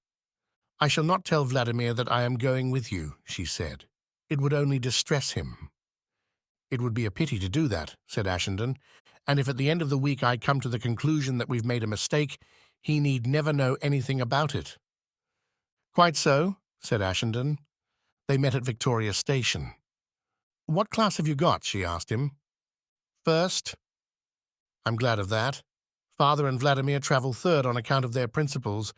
"I shall not tell Vladimir that I am going with you," she said. "It would only distress him." "It would be a pity to do that," said Ashenden, "and if at the end of the week I come to the conclusion that we've made a mistake, he need never know anything about it." "Quite so," said Ashenden. They met at Victoria Station. "What class have you got?" she asked him. "First." "I'm glad of that. Father and Vladimir travel third on account of their principles,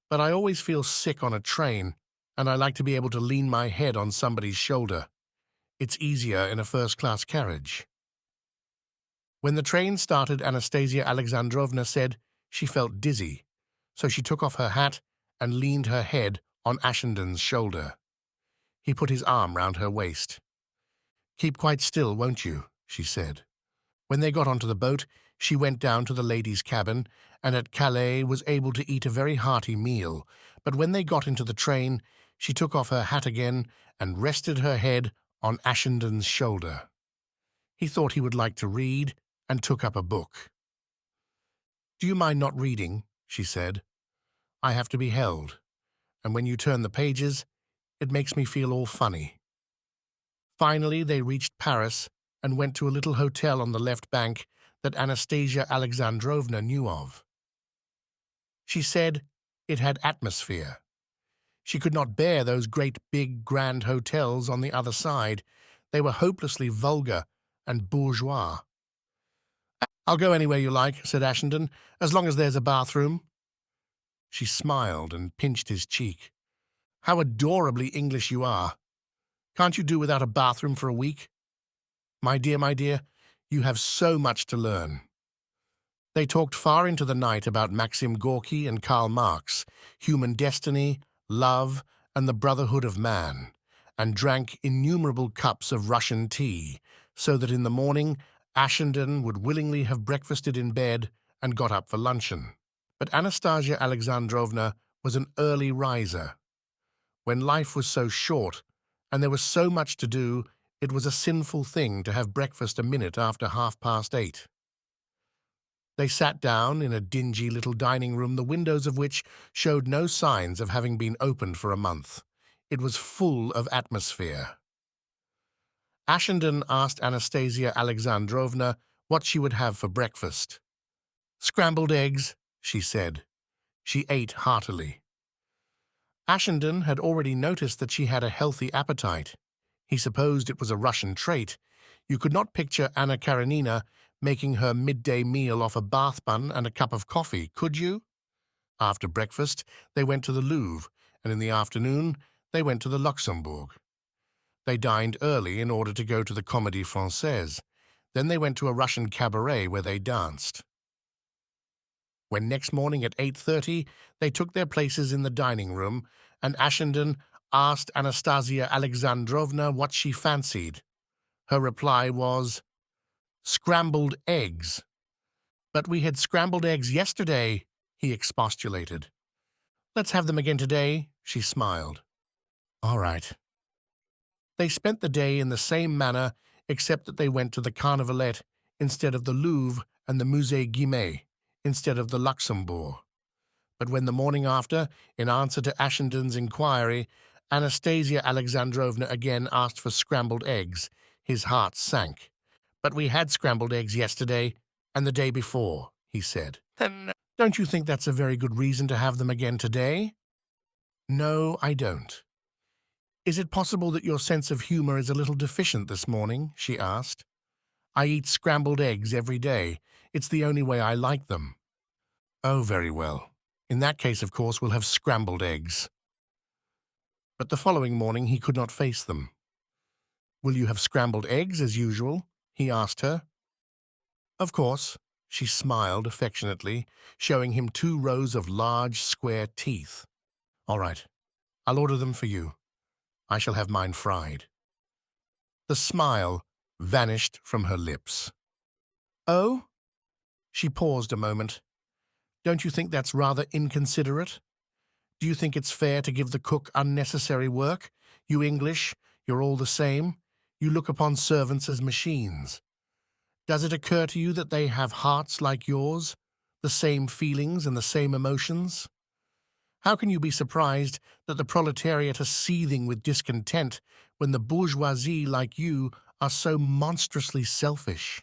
but I always feel sick on a train, and I like to be able to lean my head on somebody's shoulder. It's easier in a first-class carriage." When the train started, Anastasia Alexandrovna said she felt dizzy, so she took off her hat and leaned her head on Ashenden's shoulder. He put his arm round her waist. "Keep quite still, won't you?" she said. When they got onto the boat, she went down to the ladies' cabin, and at Calais was able to eat a very hearty meal, but when they got into the train, she took off her hat again and rested her head on Ashenden's shoulder. He thought he would like to read, and took up a book. "Do you mind not reading?" she said. "I have to be held, and when you turn the pages, it makes me feel all funny." Finally, they reached Paris and went to a little hotel on the left bank that Anastasia Alexandrovna knew of. She said it had atmosphere. She could not bear those great big grand hotels on the other side. They were hopelessly vulgar and bourgeois. "I'll go anywhere you like," said Ashenden, "as long as there's a bathroom." She smiled and pinched his cheek. "How adorably English you are. Can't you do without a bathroom for a week? My dear, you have so much to learn." They talked far into the night about Maxim Gorky and Karl Marx, human destiny, love, and the brotherhood of man, and drank innumerable cups of Russian tea, so that in the morning Ashenden would willingly have breakfasted in bed and got up for luncheon. But Anastasia Alexandrovna was an early riser. When life was so short, and there was so much to do, it was a sinful thing to have breakfast a minute after 8:30. They sat down in a dingy little dining room, the windows of which showed no signs of having been opened for a month. It was full of atmosphere. Ashenden asked Anastasia Alexandrovna what she would have for breakfast. "Scrambled eggs," she said. She ate heartily. Ashenden had already noticed that she had a healthy appetite. He supposed it was a Russian trait. You could not picture Anna Karenina making her midday meal off a bath bun and a cup of coffee, could you? After breakfast, they went to the Louvre, and in the afternoon They went to the Luxembourg. They dined early in order to go to the Comédie Française. Then they went to a Russian cabaret where they danced. When next morning at 8:30 they took their places in the dining room, and Ashenden asked Anastasia Alexandrovna what she fancied. Her reply was, "Scrambled eggs." "But we had scrambled eggs yesterday," he expostulated. "Let's have them again today," she smiled. "All right." They spent the day in the same manner, except that they went to the Carnavalet instead of the Louvre and the Musée Guimet instead of the Luxembourg. But when the morning after, in answer to Ashenden's inquiry, Anastasia Alexandrovna again asked for scrambled eggs, his heart sank. "But we had scrambled eggs yesterday and the day before," he said. "Then don't you think that's a very good reason to have them again today?" "No, I don't." "Is it possible that your sense of humor is a little deficient this morning?" she asked. "I eat scrambled eggs every day. It's the only way I like them." "Oh, very well. In that case, of course, we'll have scrambled eggs." But the following morning he could not face them. "Will you have scrambled eggs as usual?" he asked her. "Of course." She smiled affectionately, showing him 2 rows of large, square teeth. "All right. I'll order them for you. I shall have mine fried." The smile vanished from her lips. "Oh?" She paused a moment. "Don't you think that's rather inconsiderate? Do you think it's fair to give the cook unnecessary work? You English, you're all the same. You look upon servants as machines. Does it occur to you that they have hearts like yours, the same feelings and the same emotions? How can you be surprised that the proletariat are seething with discontent when the bourgeoisie like you are so monstrously selfish?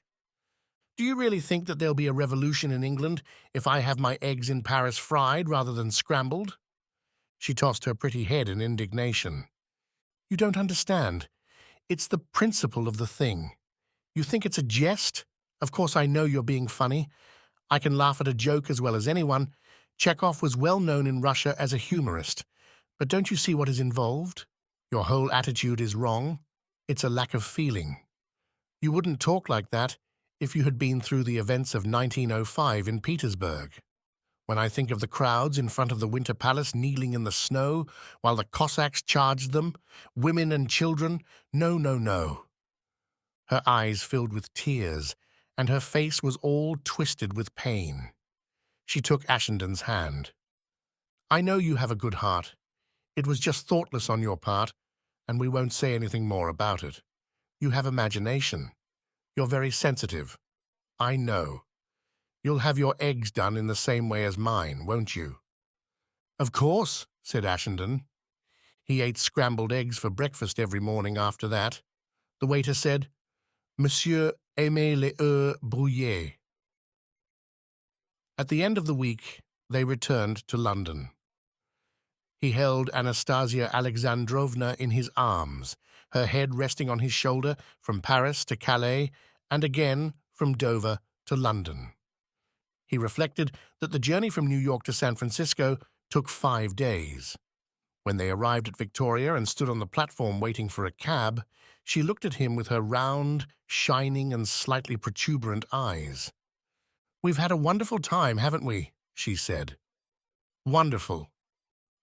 Do you really think that there'll be a revolution in England if I have my eggs in Paris fried rather than scrambled?" She tossed her pretty head in indignation. "You don't understand. It's the principle of the thing. You think it's a jest? Of course I know you're being funny. I can laugh at a joke as well as anyone. Chekhov was well known in Russia as a humorist. But don't you see what is involved? Your whole attitude is wrong. It's a lack of feeling. You wouldn't talk like that if you had been through the events of 1905 in Petersburg. When I think of the crowds in front of the Winter Palace kneeling in the snow while the Cossacks charged them, women and children, no, no, no." Her eyes filled with tears, and her face was all twisted with pain. She took Ashenden's hand. "I know you have a good heart. It was just thoughtless on your part, and we won't say anything more about it. You have imagination. You're very sensitive. I know. You'll have your eggs done in the same way as mine, won't you?" "Of course," said Ashenden. He ate scrambled eggs for breakfast every morning after that. The waiter said, "Monsieur aimait les œufs brouillés." At the end of the week, they returned to London. He held Anastasia Alexandrovna in his arms, her head resting on his shoulder from Paris to Calais and again from Dover to London. He reflected that the journey from New York to San Francisco took 5 days. When they arrived at Victoria and stood on the platform waiting for a cab, she looked at him with her round, shining and slightly protuberant eyes. "We've had a wonderful time, haven't we?" she said. "Wonderful.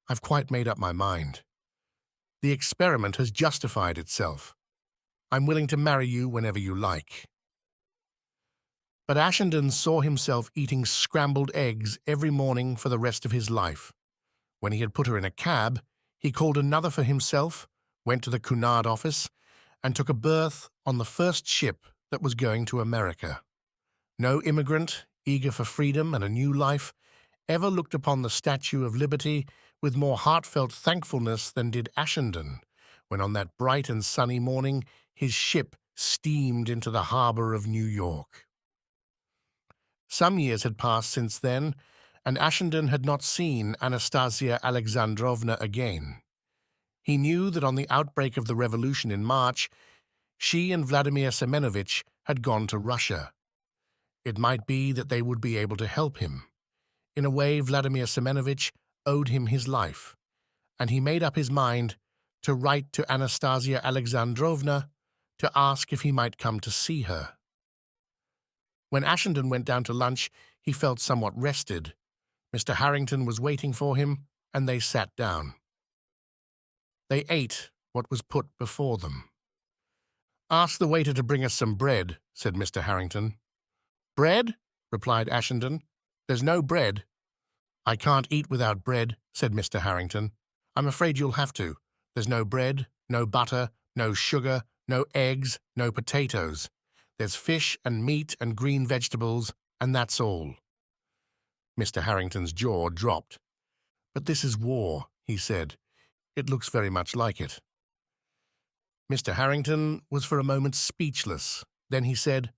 I've quite made up my mind. The experiment has justified itself. I'm willing to marry you whenever you like." But Ashenden saw himself eating scrambled eggs every morning for the rest of his life. When he had put her in a cab, he called another for himself, went to the Cunard office, and took a berth on the first ship that was going to America. No immigrant, eager for freedom and a new life, ever looked upon the Statue of Liberty with more heartfelt thankfulness than did Ashenden, when on that bright and sunny morning his ship steamed into the harbor of New York. Some years had passed since then, and Ashenden had not seen Anastasia Alexandrovna again. He knew that on the outbreak of the revolution in March, she and Vladimir Semenovich had gone to Russia. It might be that they would be able to help him. In a way, Vladimir Semenovich owed him his life, and he made up his mind to write to Anastasia Alexandrovna to ask if he might come to see her. When Ashenden went down to lunch, he felt somewhat rested. Mr. Harrington was waiting for him, and they sat down. They ate what was put before them. "Ask the waiter to bring us some bread," said Mr. Harrington. "Bread?" replied Ashenden. "There's no bread." "I can't eat without bread," said Mr. Harrington. "I'm afraid you'll have to. There's no bread, no butter, no sugar, no eggs, no potatoes. There's fish and meat and green vegetables, and that's all." Mr. Harrington's jaw dropped. "But this is war," he said. "It looks very much like it." Mr. Harrington was for a moment speechless. Then he said,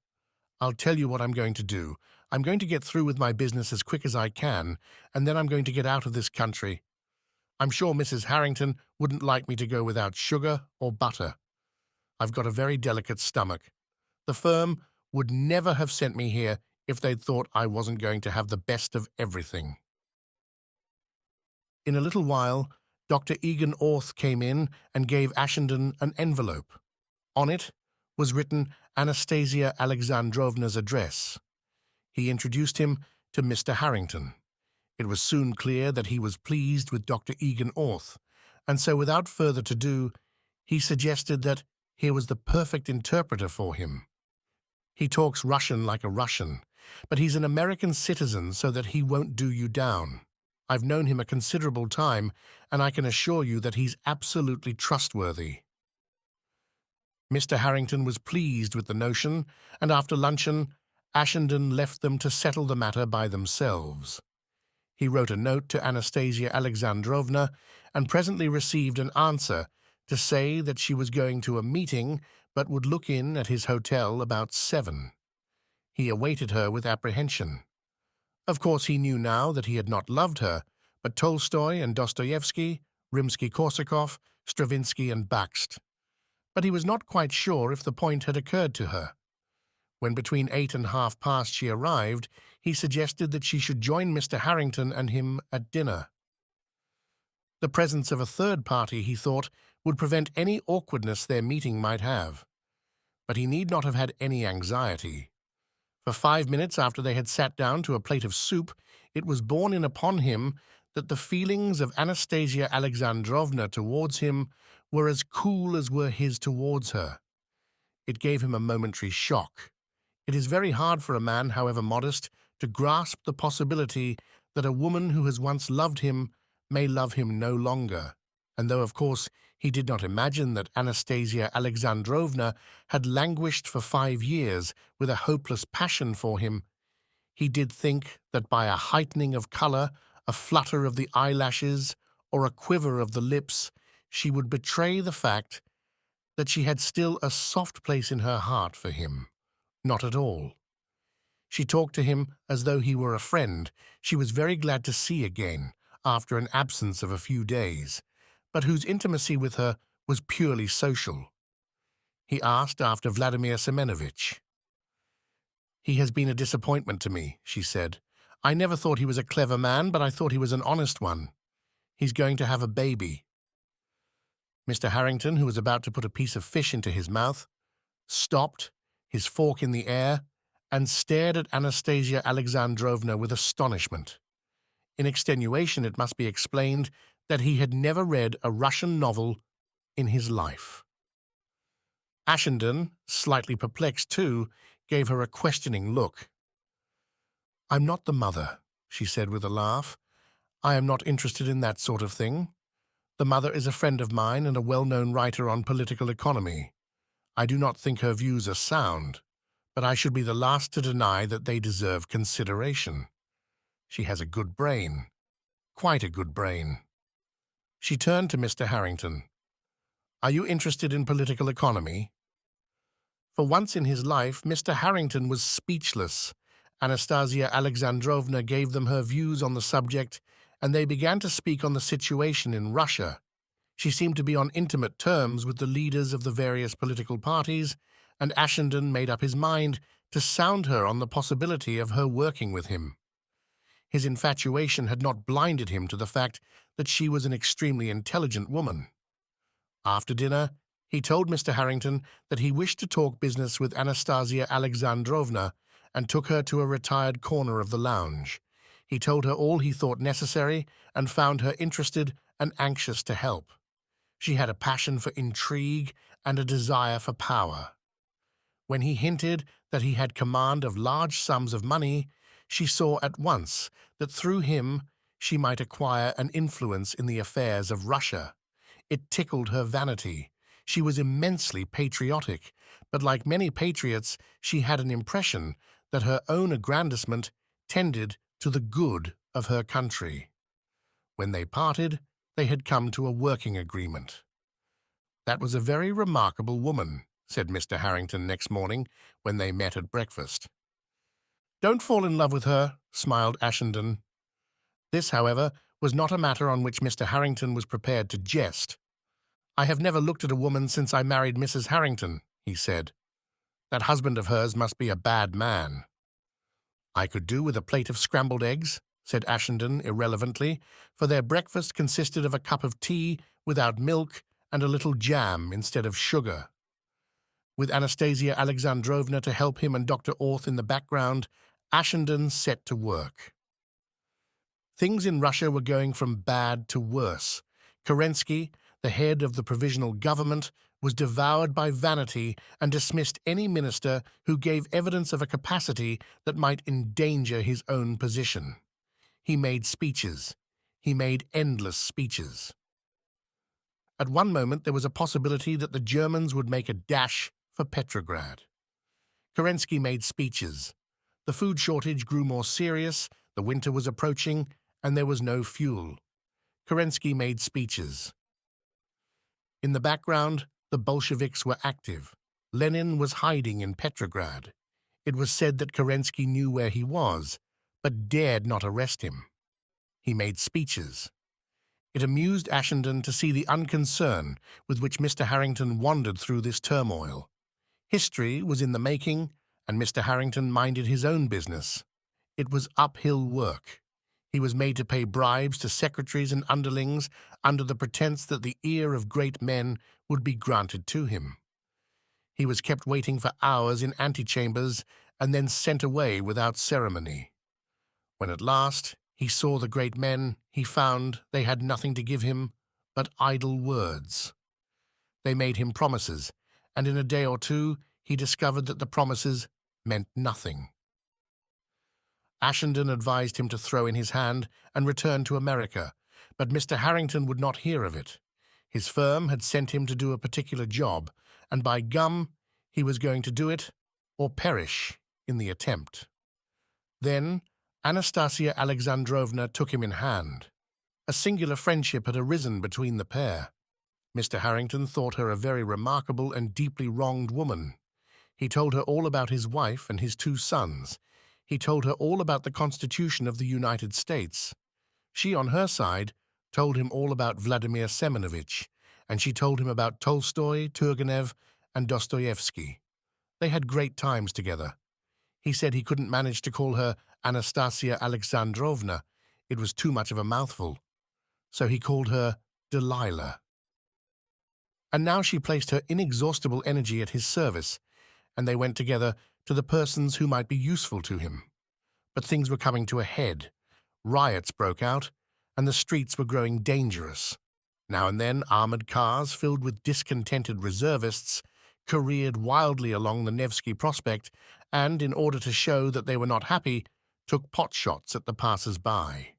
"I'll tell you what I'm going to do. I'm going to get through with my business as quick as I can, and then I'm going to get out of this country. I'm sure Mrs. Harrington wouldn't like me to go without sugar or butter. I've got a very delicate stomach. The firm would never have sent me here if they'd thought I wasn't going to have the best of everything." In a little while, Dr. Egan Orth came in and gave Ashenden an envelope. On it was written Anastasia Alexandrovna's address. He introduced him to Mr. Harrington. It was soon clear that he was pleased with Dr. Egan Orth, and so without further ado, he suggested that here was the perfect interpreter for him. "He talks Russian like a Russian, but he's an American citizen so that he won't do you down. I've known him a considerable time, and I can assure you that he's absolutely trustworthy." Mr. Harrington was pleased with the notion, and after luncheon, Ashenden left them to settle the matter by themselves. He wrote a note to Anastasia Alexandrovna and presently received an answer to say that she was going to a meeting but would look in at his hotel about 7. He awaited her with apprehension. Of course, he knew now that he had not loved her, but Tolstoy and Dostoevsky, Rimsky-Korsakov, Stravinsky and Bakst. But he was not quite sure if the point had occurred to her. When between 8 and 1/2 she arrived, he suggested that she should join Mr. Harrington and him at dinner. The presence of a third party, he thought, would prevent any awkwardness their meeting might have. But he need not have had any anxiety. For 5 minutes after they had sat down to a plate of soup, it was borne in upon him that the feelings of Anastasia Alexandrovna towards him were as cool as were his towards her. It gave him a momentary shock. It is very hard for a man, however modest, to grasp the possibility that a woman who has once loved him may love him no longer, and though, of course, he did not imagine that Anastasia Alexandrovna had languished for 5 years with a hopeless passion for him, he did think that by a heightening of colour, a flutter of the eyelashes, or a quiver of the lips, she would betray the fact that she had still a soft place in her heart for him. Not at all. She talked to him as though he were a friend she was very glad to see again after an absence of a few days, but whose intimacy with her was purely social. He asked after Vladimir Semenovitch. "He has been a disappointment to me," she said. "I never thought he was a clever man, but I thought he was an honest one. He's going to have a baby." Mr. Harrington, who was about to put a piece of fish into his mouth, stopped, his fork in the air, and stared at Anastasia Alexandrovna with astonishment. In extenuation, it must be explained that he had never read a Russian novel in his life. Ashenden, slightly perplexed too, gave her a questioning look. "I'm not the mother," she said with a laugh. "I am not interested in that sort of thing. The mother is a friend of mine and a well-known writer on political economy. I do not think her views are sound, but I should be the last to deny that they deserve consideration. She has a good brain, quite a good brain." She turned to Mr. Harrington. "Are you interested in political economy?" For once in his life, Mr. Harrington was speechless. Anastasia Alexandrovna gave them her views on the subject, and they began to speak on the situation in Russia. She seemed to be on intimate terms with the leaders of the various political parties, and Ashenden made up his mind to sound her on the possibility of her working with him. His infatuation had not blinded him to the fact that she was an extremely intelligent woman. After dinner, he told Mr. Harrington that he wished to talk business with Anastasia Alexandrovna and took her to a retired corner of the lounge. He told her all he thought necessary and found her interested and anxious to help. She had a passion for intrigue and a desire for power. When he hinted that he had command of large sums of money, she saw at once that through him she might acquire an influence in the affairs of Russia. It tickled her vanity. She was immensely patriotic, but like many patriots, she had an impression that her own aggrandizement tended to the good of her country. When they parted, they had come to a working agreement. "That was a very remarkable woman," said Mr. Harrington next morning when they met at breakfast. "Don't fall in love with her," smiled Ashenden. This, however, was not a matter on which Mr. Harrington was prepared to jest. "I have never looked at a woman since I married Mrs. Harrington," he said. "That husband of hers must be a bad man." "I could do with a plate of scrambled eggs," said Ashenden irrelevantly, for their breakfast consisted of a cup of tea without milk and a little jam instead of sugar. With Anastasia Alexandrovna to help him and Dr. Orth in the background, Ashenden set to work. Things in Russia were going from bad to worse. Kerensky, the head of the provisional government, was devoured by vanity and dismissed any minister who gave evidence of a capacity that might endanger his own position. He made speeches. He made endless speeches. At one moment there was a possibility that the Germans would make a dash for Petrograd. Kerensky made speeches. The food shortage grew more serious, the winter was approaching, and there was no fuel. Kerensky made speeches. In the background, the Bolsheviks were active. Lenin was hiding in Petrograd. It was said that Kerensky knew where he was, but dared not arrest him. He made speeches. It amused Ashenden to see the unconcern with which Mr. Harrington wandered through this turmoil. History was in the making, and Mr. Harrington minded his own business. It was uphill work. He was made to pay bribes to secretaries and underlings under the pretense that the ear of great men would be granted to him. He was kept waiting for hours in antechambers and then sent away without ceremony. When at last he saw the great men, he found they had nothing to give him but idle words. They made him promises, and in a day or two he discovered that the promises meant nothing. Ashenden advised him to throw in his hand and return to America, but Mr. Harrington would not hear of it. His firm had sent him to do a particular job, and by gum, he was going to do it or perish in the attempt. Then Anastasia Alexandrovna took him in hand. A singular friendship had arisen between the pair. Mr. Harrington thought her a very remarkable and deeply wronged woman. He told her all about his wife and his 2 sons. He told her all about the Constitution of the United States. She, on her side, told him all about Vladimir Semenovich, and she told him about Tolstoy, Turgenev, and Dostoevsky. They had great times together. He said he couldn't manage to call her Anastasia Alexandrovna. It was too much of a mouthful. So he called her Delilah. And now she placed her inexhaustible energy at his service, and they went together to the persons who might be useful to him. But things were coming to a head. Riots broke out, and the streets were growing dangerous. Now and then armored cars filled with discontented reservists careered wildly along the Nevsky Prospect and, in order to show that they were not happy, took pot-shots at the passers-by.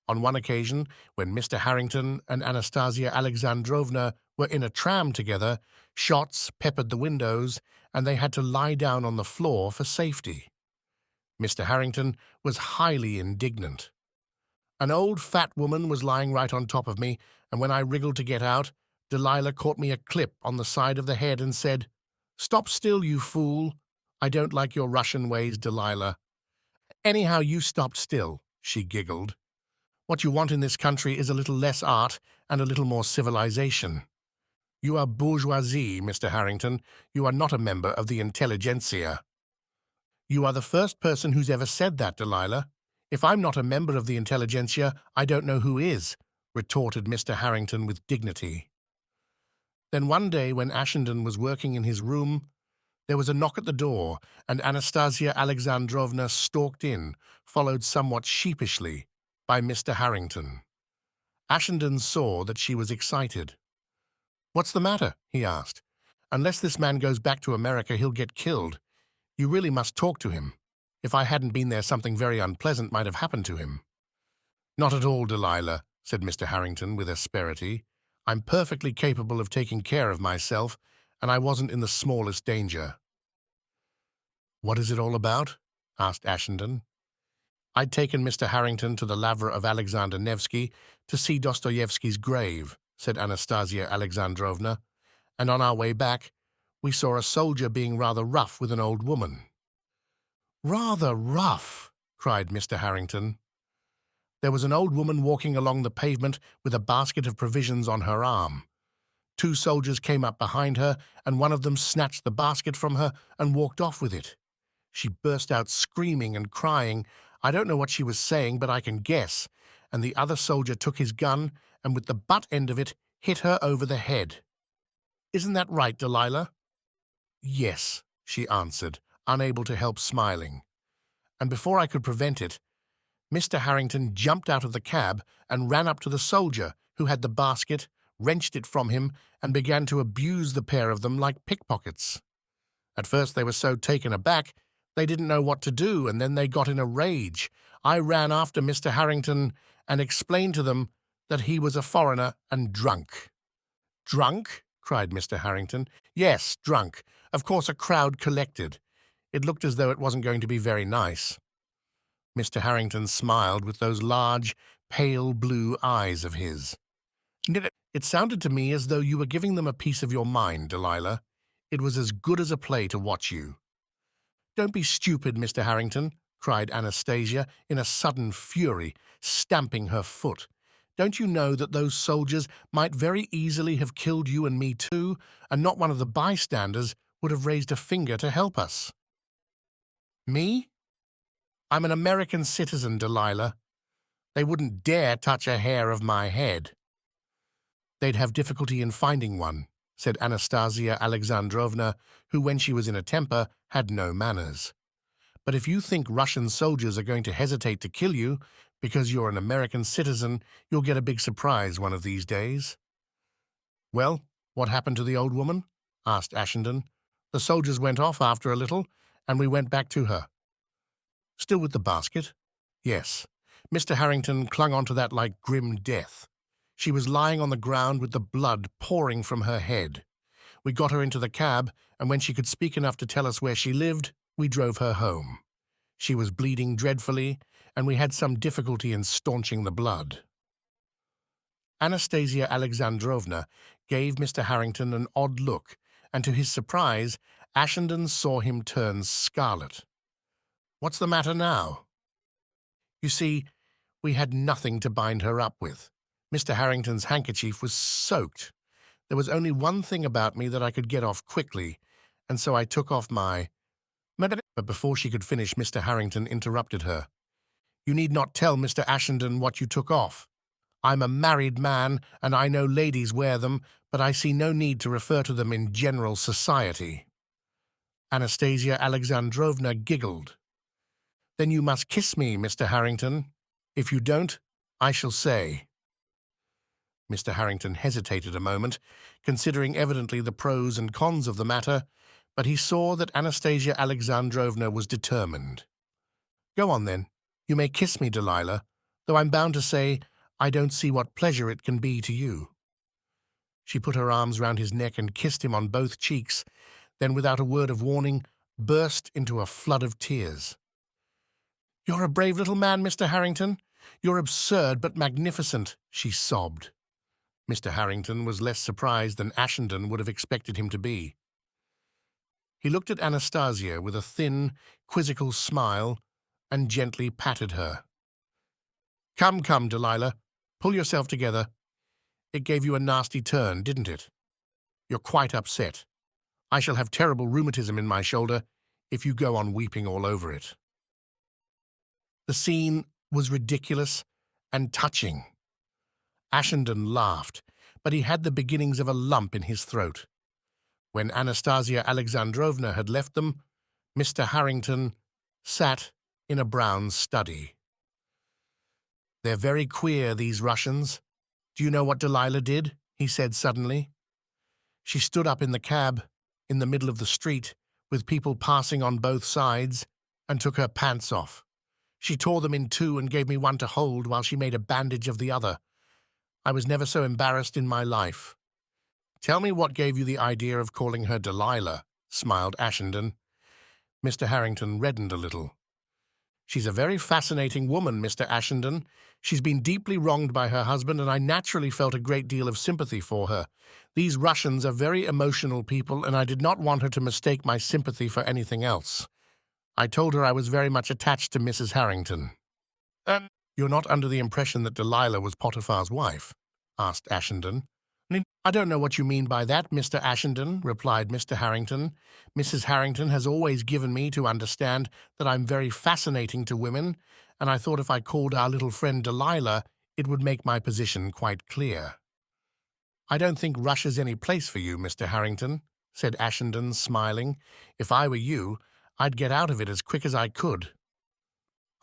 On one occasion, when Mr. Harrington and Anastasia Alexandrovna were in a tram together, shots peppered the windows, and they had to lie down on the floor for safety. Mr. Harrington was highly indignant. "An old fat woman was lying right on top of me, and when I wriggled to get out, Delilah caught me a clip on the side of the head and said, 'Stop still, you fool. I don't like your Russian ways, Delilah.' Anyhow, you stopped still," she giggled. "What you want in this country is a little less art and a little more civilization. You are bourgeoisie, Mr. Harrington. You are not a member of the intelligentsia." "You are the first person who's ever said that, Delilah. If I'm not a member of the intelligentsia, I don't know who is," retorted Mr. Harrington with dignity. Then one day when Ashenden was working in his room, there was a knock at the door, and Anastasia Alexandrovna stalked in, followed somewhat sheepishly by Mr. Harrington. Ashenden saw that she was excited. "What's the matter?" he asked. "Unless this man goes back to America, he'll get killed. You really must talk to him. If I hadn't been there, something very unpleasant might have happened to him." "Not at all, Delilah," said Mr. Harrington with asperity. "I'm perfectly capable of taking care of myself, and I wasn't in the smallest danger." "What is it all about?" asked Ashenden. "I'd taken Mr. Harrington to the Lavra of Alexander Nevsky to see Dostoevsky's grave," said Anastasia Alexandrovna, "and on our way back, we saw a soldier being rather rough with an old woman." "Rather rough!" cried Mr. Harrington. "There was an old woman walking along the pavement with a basket of provisions on her arm. Two soldiers came up behind her, and one of them snatched the basket from her and walked off with it. She burst out screaming and crying. I don't know what she was saying, but I can guess. And the other soldier took his gun and with the butt end of it hit her over the head. Isn't that right, Delilah?" "Yes," she answered, unable to help smiling. And before I could prevent it, Mr. Harrington jumped out of the cab and ran up to the soldier who had the basket, wrenched it from him, and began to abuse the pair of them like pickpockets. At first they were so taken aback they didn't know what to do, and then they got in a rage. I ran after Mr. Harrington and explained to them that he was a foreigner and drunk." "Drunk?" cried Mr. Harrington. "Yes, drunk. Of course a crowd collected. It looked as though it wasn't going to be very nice." Mr. Harrington smiled with those large, pale blue eyes of his. "It sounded to me as though you were giving them a piece of your mind, Delilah. It was as good as a play to watch you." "Don't be stupid, Mr. Harrington," cried Anastasia in a sudden fury, stamping her foot. "Don't you know that those soldiers might very easily have killed you and me too, and not one of the bystanders would have raised a finger to help us?" "Me? I'm an American citizen, Delilah. They wouldn't dare touch a hair of my head." "They'd have difficulty in finding one," said Anastasia Alexandrovna, who, when she was in a temper, had no manners. "But if you think Russian soldiers are going to hesitate to kill you because you're an American citizen, you'll get a big surprise one of these days." "Well, what happened to the old woman?" asked Ashenden. "The soldiers went off after a little, and we went back to her." "Still with the basket?" "Yes. Mr. Harrington clung onto that like grim death. She was lying on the ground with the blood pouring from her head. We got her into the cab, and when she could speak enough to tell us where she lived, we drove her home. She was bleeding dreadfully, and we had some difficulty in staunching the blood." Anastasia Alexandrovna gave Mr. Harrington an odd look, and to his surprise, Ashenden saw him turn scarlet. "What's the matter now?" "You see, we had nothing to bind her up with. Mr. Harrington's handkerchief was soaked. There was only one thing about me that I could get off quickly, and so I took off my—" But before she could finish, Mr. Harrington interrupted her. "You need not tell Mr. Ashenden what you took off. I'm a married man, and I know ladies wear them, but I see no need to refer to them in general society." Anastasia Alexandrovna giggled. "Then you must kiss me, Mr. Harrington. If you don't, I shall say." Mr. Harrington hesitated a moment, considering evidently the pros and cons of the matter, but he saw that Anastasia Alexandrovna was determined. "Go on, then. You may kiss me, Delilah, though I'm bound to say I don't see what pleasure it can be to you." She put her arms round his neck and kissed him on both cheeks, then, without a word of warning, burst into a flood of tears. "You're a brave little man, Mr. Harrington. You're absurd but magnificent," she sobbed. Mr. Harrington was less surprised than Ashenden would have expected him to be. He looked at Anastasia with a thin, quizzical smile and gently patted her. "Come, come, Delilah. Pull yourself together. It gave you a nasty turn, didn't it? You're quite upset. I shall have terrible rheumatism in my shoulder if you go on weeping all over it." The scene was ridiculous and touching. Ashenden laughed, but he had the beginnings of a lump in his throat. When Anastasia Alexandrovna had left them, Mr. Harrington sat in a brown study. "They're very queer, these Russians. Do you know what Delilah did?" he said suddenly. "She stood up in the cab, in the middle of the street, with people passing on both sides, and took her pants off. She tore them in two and gave me one to hold while she made a bandage of the other. I was never so embarrassed in my life." "Tell me what gave you the idea of calling her Delilah," smiled Ashenden. Mr. Harrington reddened a little. "She's a very fascinating woman, Mr. Ashenden. She's been deeply wronged by her husband, and I naturally felt a great deal of sympathy for her. These Russians are very emotional people, and I did not want her to mistake my sympathy for anything else. I told her I was very much attached to Mrs. Harrington." "You're not under the impression that Delilah was Potiphar's wife?" asked Ashenden. "I don't know what you mean by that, Mr. Ashenden," replied Mr. Harrington. "Mrs. Harrington has always given me to understand that I'm very fascinating to women, and I thought if I called our little friend Delilah, it would make my position quite clear." "I don't think Russia's any place for you, Mr. Harrington," said Ashenden, smiling. "If I were you, I'd get out of it as quick as I could."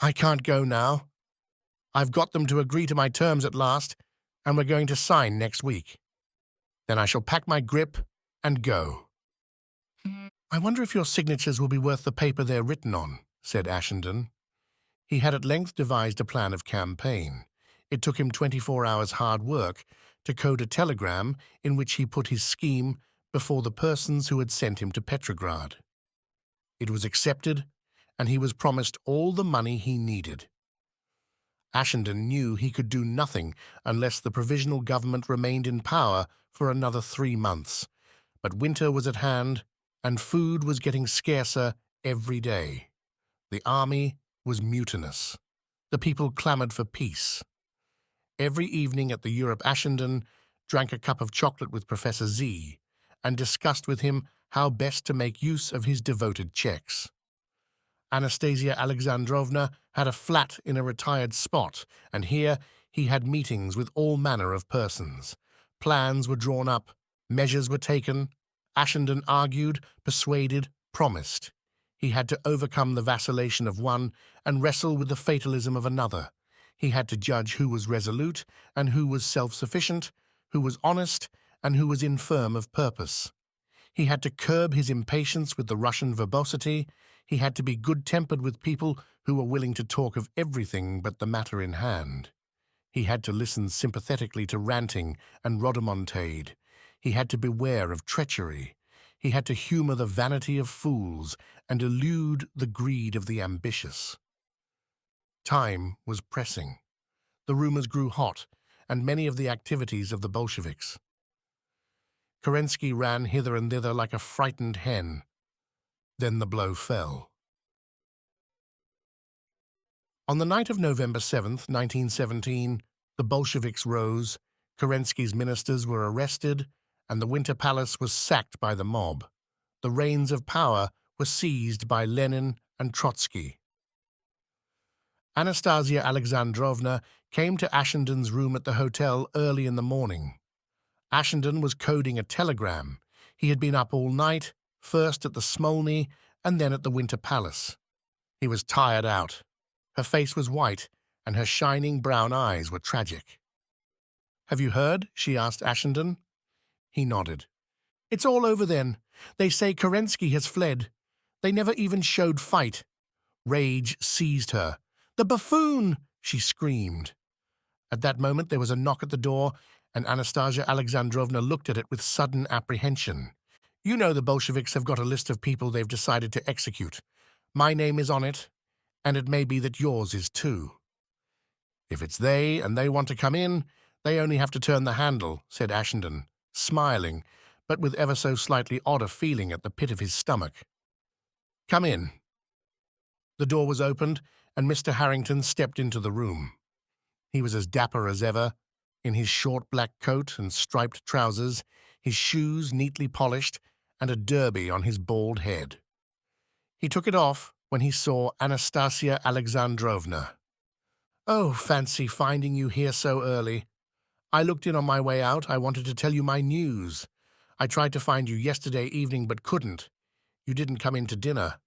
"I can't go now. I've got them to agree to my terms at last, and we're going to sign next week. Then I shall pack my grip and go." "I wonder if your signatures will be worth the paper they're written on," said Ashenden. He had at length devised a plan of campaign. It took him 24 hours' hard work to code a telegram in which he put his scheme before the persons who had sent him to Petrograd. It was accepted, and he was promised all the money he needed. Ashenden knew he could do nothing unless the provisional government remained in power for another 3 months, but winter was at hand, and food was getting scarcer every day. The army was mutinous. The people clamored for peace. Every evening at the Europe Ashenden drank a cup of chocolate with Professor Z and discussed with him how best to make use of his devoted Czechs. Anastasia Alexandrovna had a flat in a retired spot, and here he had meetings with all manner of persons. Plans were drawn up, measures were taken. Ashenden argued, persuaded, promised. He had to overcome the vacillation of one and wrestle with the fatalism of another. He had to judge who was resolute and who was self-sufficient, who was honest and who was infirm of purpose. He had to curb his impatience with the Russian verbosity. He had to be good-tempered with people who were willing to talk of everything but the matter in hand. He had to listen sympathetically to ranting and rhodomontade. He had to beware of treachery. He had to humor the vanity of fools and elude the greed of the ambitious. Time was pressing. The rumors grew hot, and many of the activities of the Bolsheviks. Kerensky ran hither and thither like a frightened hen. Then the blow fell. On the night of November 7th, 1917, the Bolsheviks rose, Kerensky's ministers were arrested, and the Winter Palace was sacked by the mob. The reins of power were seized by Lenin and Trotsky. Anastasia Alexandrovna came to Ashenden's room at the hotel early in the morning. Ashenden was coding a telegram. He had been up all night, first at the Smolny and then at the Winter Palace. He was tired out. Her face was white, and her shining brown eyes were tragic. "Have you heard?" she asked Ashenden. He nodded. "It's all over then. They say Kerensky has fled. They never even showed fight." Rage seized her. "The buffoon!" she screamed. At that moment there was a knock at the door, and Anastasia Alexandrovna looked at it with sudden apprehension. "You know the Bolsheviks have got a list of people they've decided to execute. My name is on it, and it may be that yours is too." "If it's they and they want to come in, they only have to turn the handle," said Ashenden, smiling, but with ever so slightly odder feeling at the pit of his stomach. "Come in." The door was opened, and Mr. Harrington stepped into the room. He was as dapper as ever, in his short black coat and striped trousers, his shoes neatly polished, and a derby on his bald head. He took it off when he saw Anastasia Alexandrovna. "Oh, fancy finding you here so early. I looked in on my way out. I wanted to tell you my news. I tried to find you yesterday evening but couldn't. You didn't come in to dinner."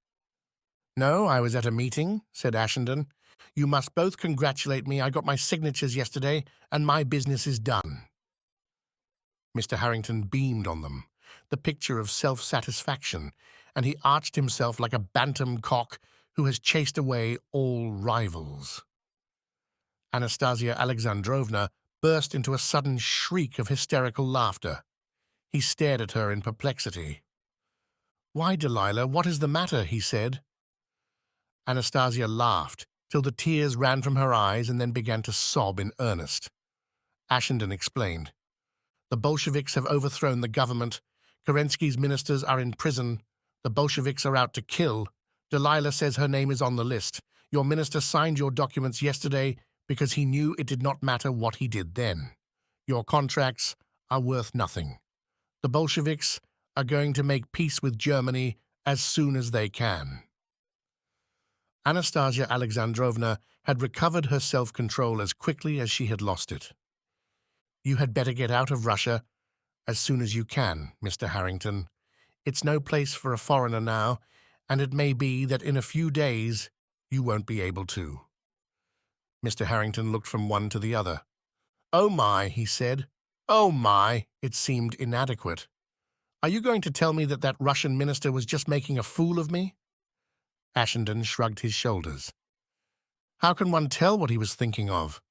"No, I was at a meeting," said Ashenden. "You must both congratulate me. I got my signatures yesterday, and my business is done." Mr. Harrington beamed on them, the picture of self-satisfaction, and he arched himself like a bantam cock who has chased away all rivals. Anastasia Alexandrovna burst into a sudden shriek of hysterical laughter. He stared at her in perplexity. "Why, Delilah, what is the matter?" he said. Anastasia laughed till the tears ran from her eyes and then began to sob in earnest. Ashenden explained. "The Bolsheviks have overthrown the government. Kerensky's ministers are in prison. The Bolsheviks are out to kill. Delilah says her name is on the list. Your minister signed your documents yesterday because he knew it did not matter what he did then. Your contracts are worth nothing. The Bolsheviks are going to make peace with Germany as soon as they can." Anastasia Alexandrovna had recovered her self-control as quickly as she had lost it. "You had better get out of Russia as soon as you can, Mr. Harrington. It's no place for a foreigner now, and it may be that in a few days you won't be able to." Mr. Harrington looked from one to the other. "Oh my," he said. "Oh my." It seemed inadequate. "Are you going to tell me that that Russian minister was just making a fool of me?" Ashenden shrugged his shoulders. "How can one tell what he was thinking of?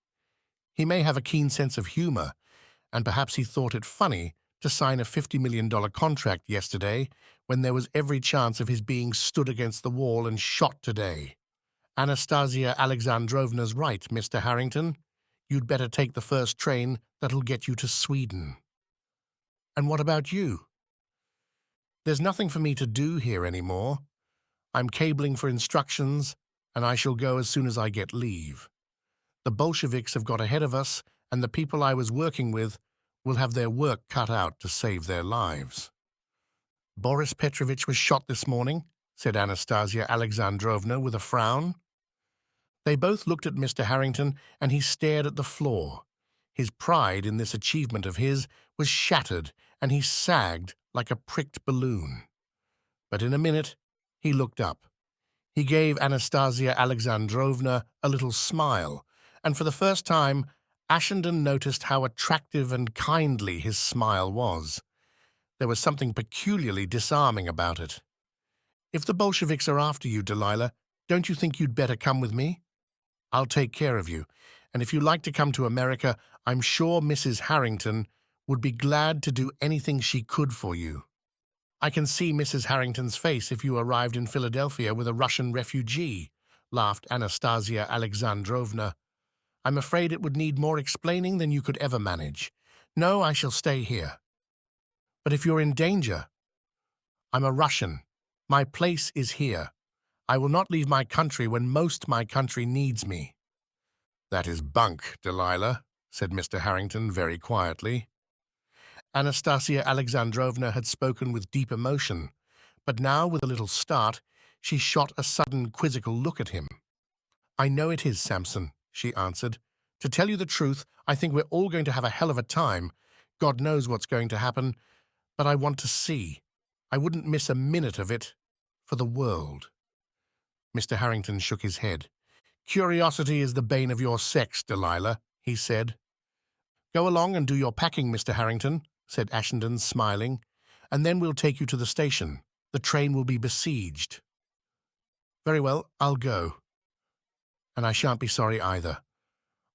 He may have a keen sense of humor, and perhaps he thought it funny to sign a $50 million contract yesterday when there was every chance of his being stood against the wall and shot today. Anastasia Alexandrovna's right, Mr. Harrington. You'd better take the first train that'll get you to Sweden." "And what about you?" "There's nothing for me to do here anymore. I'm cabling for instructions, and I shall go as soon as I get leave. The Bolsheviks have got ahead of us, and the people I was working with will have their work cut out to save their lives." "Boris Petrovich was shot this morning," said Anastasia Alexandrovna with a frown. They both looked at Mr. Harrington, and he stared at the floor. His pride in this achievement of his was shattered, and he sagged like a pricked balloon. But in a minute he looked up. He gave Anastasia Alexandrovna a little smile, and for the first time Ashenden noticed how attractive and kindly his smile was. There was something peculiarly disarming about it. "If the Bolsheviks are after you, Delilah, don't you think you'd better come with me? I'll take care of you, and if you like to come to America, I'm sure Mrs. Harrington would be glad to do anything she could for you." "I can see Mrs. Harrington's face if you arrived in Philadelphia with a Russian refugee," laughed Anastasia Alexandrovna. "I'm afraid it would need more explaining than you could ever manage. No, I shall stay here." "But if you're in danger—" "I'm a Russian. My place is here. I will not leave my country when most my country needs me." "That is bunk, Delilah," said Mr. Harrington very quietly. Anastasia Alexandrovna had spoken with deep emotion, but now, with a little start, she shot a sudden quizzical look at him. "I know it is, Samson," she answered. "To tell you the truth, I think we're all going to have a hell of a time. God knows what's going to happen, but I want to see. I wouldn't miss a minute of it for the world." Mr. Harrington shook his head. "Curiosity is the bane of your sex, Delilah," he said. "Go along and do your packing, Mr. Harrington," said Ashenden, smiling, "and then we'll take you to the station. The train will be besieged." "Very well, I'll go. And I shan't be sorry either.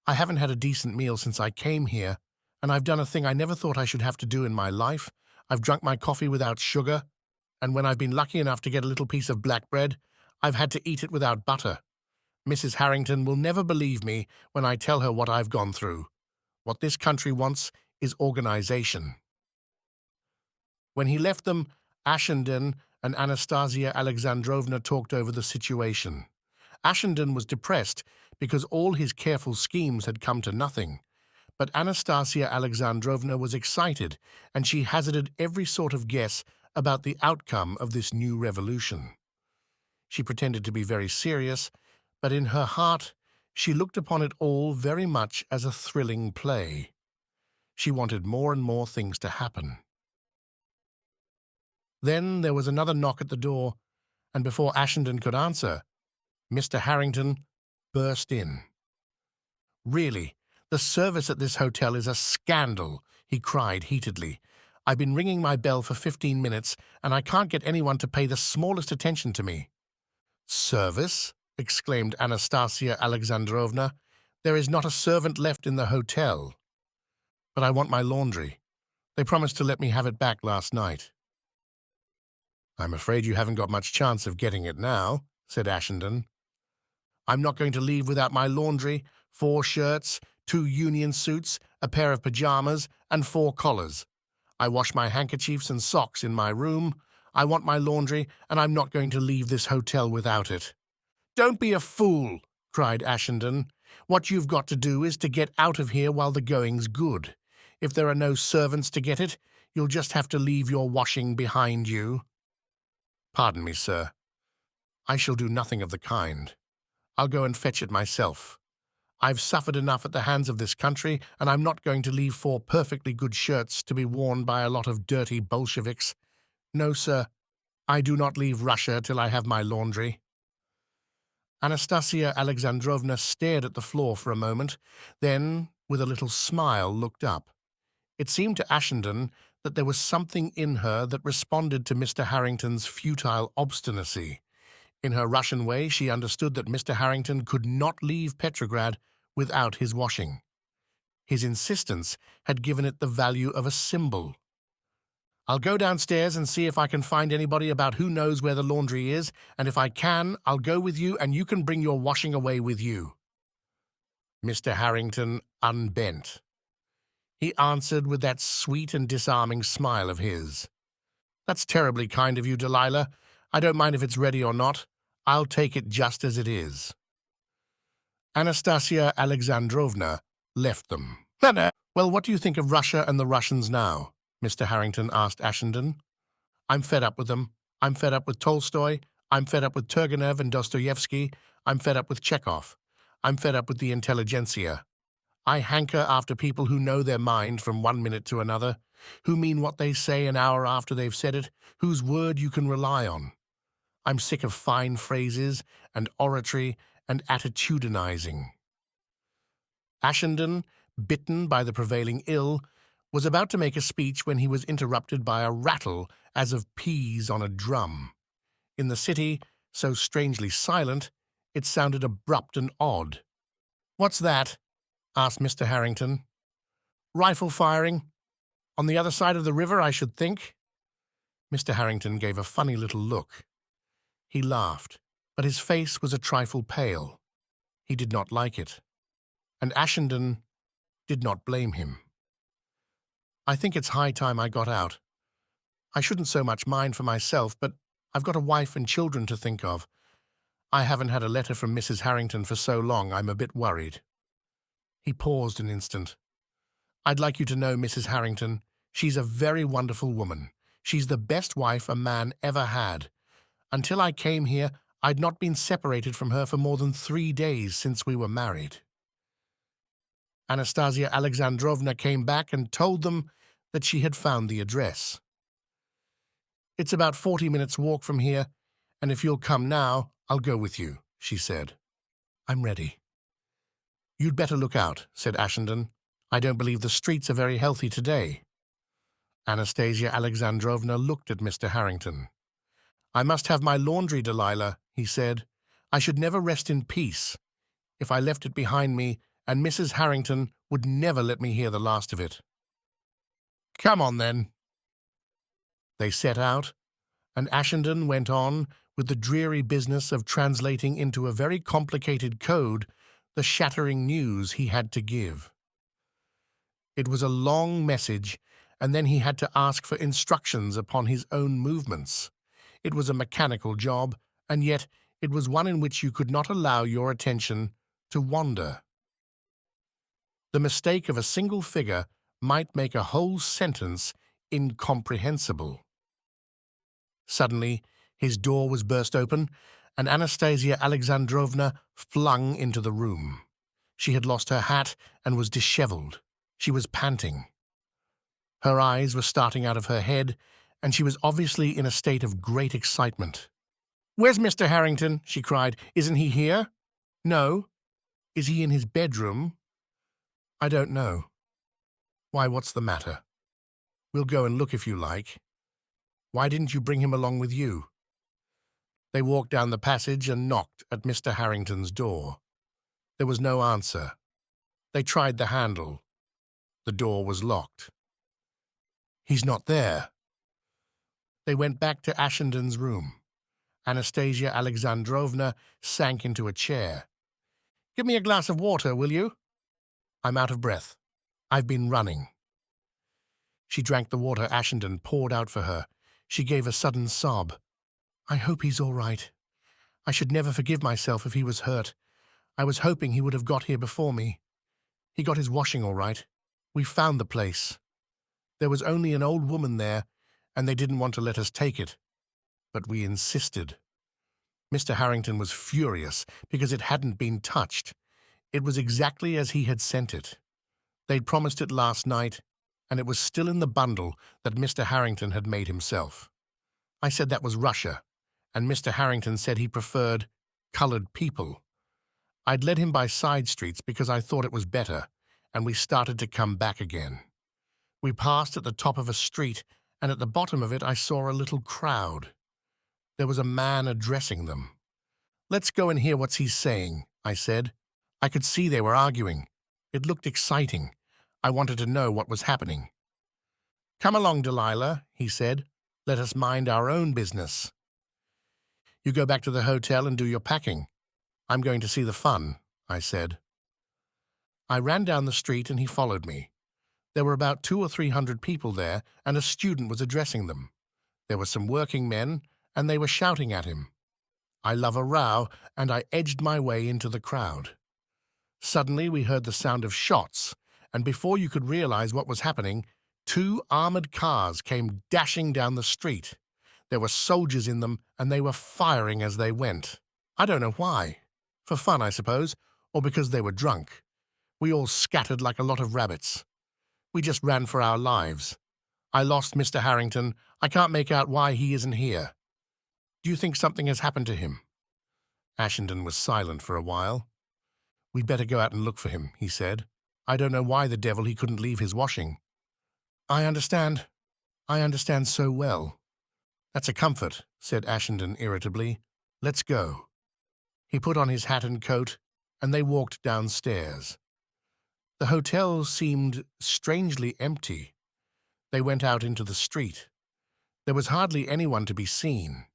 I haven't had a decent meal since I came here, and I've done a thing I never thought I should have to do in my life. I've drunk my coffee without sugar, and when I've been lucky enough to get a little piece of black bread, I've had to eat it without butter. Mrs. Harrington will never believe me when I tell her what I've gone through. What this country wants is organization." When he left them, Ashenden and Anastasia Alexandrovna talked over the situation. Ashenden was depressed because all his careful schemes had come to nothing, but Anastasia Alexandrovna was excited, and she hazarded every sort of guess about the outcome of this new revolution. She pretended to be very serious, but in her heart she looked upon it all very much as a thrilling play. She wanted more and more things to happen. Then there was another knock at the door, and before Ashenden could answer, Mr. Harrington burst in. "Really, the service at this hotel is a scandal," he cried heatedly. "I've been ringing my bell for 15 minutes, and I can't get anyone to pay the smallest attention to me." "Service?" exclaimed Anastasia Alexandrovna. "There is not a servant left in the hotel." "But I want my laundry. They promised to let me have it back last night." "I'm afraid you haven't got much chance of getting it now," said Ashenden. "I'm not going to leave without my laundry, 4 shirts, 2 union suits, a pair of pajamas, and 4 collars. I wash my handkerchiefs and socks in my room. I want my laundry, and I'm not going to leave this hotel without it." "Don't be a fool," cried Ashenden. "What you've got to do is to get out of here while the going's good. If there are no servants to get it, you'll just have to leave your washing behind you." "Pardon me, sir. I shall do nothing of the kind. I'll go and fetch it myself. I've suffered enough at the hands of this country, and I'm not going to leave 4 perfectly good shirts to be worn by a lot of dirty Bolsheviks. No, sir, I do not leave Russia till I have my laundry." Anastasia Alexandrovna stared at the floor for a moment, then, with a little smile, looked up. It seemed to Ashenden that there was something in her that responded to Mr. Harrington's futile obstinacy. In her Russian way, she understood that Mr. Harrington could not leave Petrograd without his washing. His insistence had given it the value of a symbol. "I'll go downstairs and see if I can find anybody about who knows where the laundry is, and if I can, I'll go with you and you can bring your washing away with you." Mr. Harrington unbent. He answered with that sweet and disarming smile of his. "That's terribly kind of you, Delilah. I don't mind if it's ready or not. I'll take it just as it is." Anastasia Alexandrovna left them. "Well, what do you think of Russia and the Russians now?" Mr. Harrington asked Ashenden. "I'm fed up with them. I'm fed up with Tolstoy. I'm fed up with Turgenev and Dostoevsky. I'm fed up with Chekhov. I'm fed up with the intelligentsia. I hanker after people who know their mind from one minute to another, who mean what they say an hour after they've said it, whose word you can rely on. I'm sick of fine phrases and oratory and attitudinizing." Ashenden, bitten by the prevailing ill, was about to make a speech when he was interrupted by a rattle as of peas on a drum. In the city, so strangely silent, it sounded abrupt and odd. "What's that?" asked Mr. Harrington. "Rifle firing. On the other side of the river, I should think." Mr. Harrington gave a funny little look. He laughed, but his face was a trifle pale. He did not like it, and Ashenden did not blame him. "I think it's high time I got out. I shouldn't so much mind for myself, but I've got a wife and children to think of. I haven't had a letter from Mrs. Harrington for so long I'm a bit worried." He paused an instant. "I'd like you to know Mrs. Harrington. She's a very wonderful woman. She's the best wife a man ever had. Until I came here, I'd not been separated from her for more than 3 days since we were married." Anastasia Alexandrovna came back and told them that she had found the address. "It's about 40 minutes' walk from here, and if you'll come now, I'll go with you," she said. "I'm ready." "You'd better look out," said Ashenden. "I don't believe the streets are very healthy today." Anastasia Alexandrovna looked at Mr. Harrington. "I must have my laundry, Delilah," he said. "I should never rest in peace if I left it behind me, and Mrs. Harrington would never let me hear the last of it." "Come on, then." They set out, and Ashenden went on with the dreary business of translating into a very complicated code the shattering news he had to give. It was a long message, and then he had to ask for instructions upon his own movements. It was a mechanical job, and yet it was one in which you could not allow your attention to wander. The mistake of a single figure might make a whole sentence incomprehensible. Suddenly, his door was burst open, and Anastasia Alexandrovna flung into the room. She had lost her hat and was disheveled. She was panting. Her eyes were starting out of her head, and she was obviously in a state of great excitement. "Where's Mr. Harrington?" she cried. "Isn't he here?" "No." "Is he in his bedroom?" "I don't know." "Why, what's the matter?" "We'll go and look if you like." "Why didn't you bring him along with you?" They walked down the passage and knocked at Mr. Harrington's door. There was no answer. They tried the handle. The door was locked. "He's not there." They went back to Ashenden's room. Anastasia Alexandrovna sank into a chair. "Give me a glass of water, will you?" "I'm out of breath. I've been running." She drank the water Ashenden poured out for her. She gave a sudden sob. "I hope he's all right. I should never forgive myself if he was hurt. I was hoping he would have got here before me. He got his washing all right. We found the place. There was only an old woman there, and they didn't want to let us take it. But we insisted." Mr. Harrington was furious because it hadn't been touched. It was exactly as he had sent it. They'd promised it last night, and it was still in the bundle that Mr. Harrington had made himself. I said that was Russia, and Mr. Harrington said he preferred colored people. I'd led him by side streets because I thought it was better, and we started to come back again. We passed at the top of a street, and at the bottom of it I saw a little crowd. There was a man addressing them. "Let's go and hear what he's saying," I said. I could see they were arguing. It looked exciting. I wanted to know what was happening. "Come along, Delilah," he said. "Let us mind our own business. You go back to the hotel and do your packing. I'm going to see the fun," I said. I ran down the street and he followed me. There were about 200 or 300 people there, and a student was addressing them. There were some working men, and they were shouting at him. I love a row, and I edged my way into the crowd. Suddenly we heard the sound of shots, and before you could realize what was happening, 2 armored cars came dashing down the street. There were soldiers in them, and they were firing as they went. I don't know why. For fun, I suppose, or because they were drunk. We all scattered like a lot of rabbits. We just ran for our lives. I lost Mr. Harrington. I can't make out why he isn't here. Do you think something has happened to him?" Ashenden was silent for a while. "We'd better go out and look for him," he said. "I don't know why the devil he couldn't leave his washing." I understand so well." "That's a comfort," said Ashenden irritably. "Let's go." He put on his hat and coat, and they walked downstairs. The hotel seemed strangely empty. They went out into the street. There was hardly anyone to be seen.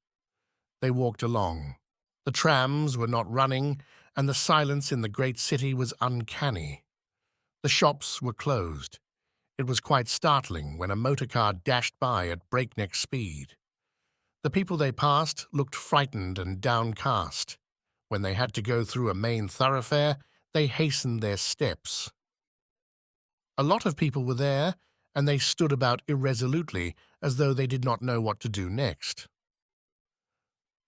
They walked along. The trams were not running, and the silence in the great city was uncanny. The shops were closed. It was quite startling when a motor car dashed by at breakneck speed. The people they passed looked frightened and downcast. When they had to go through a main thoroughfare, they hastened their steps. A lot of people were there, and they stood about irresolutely, as though they did not know what to do next.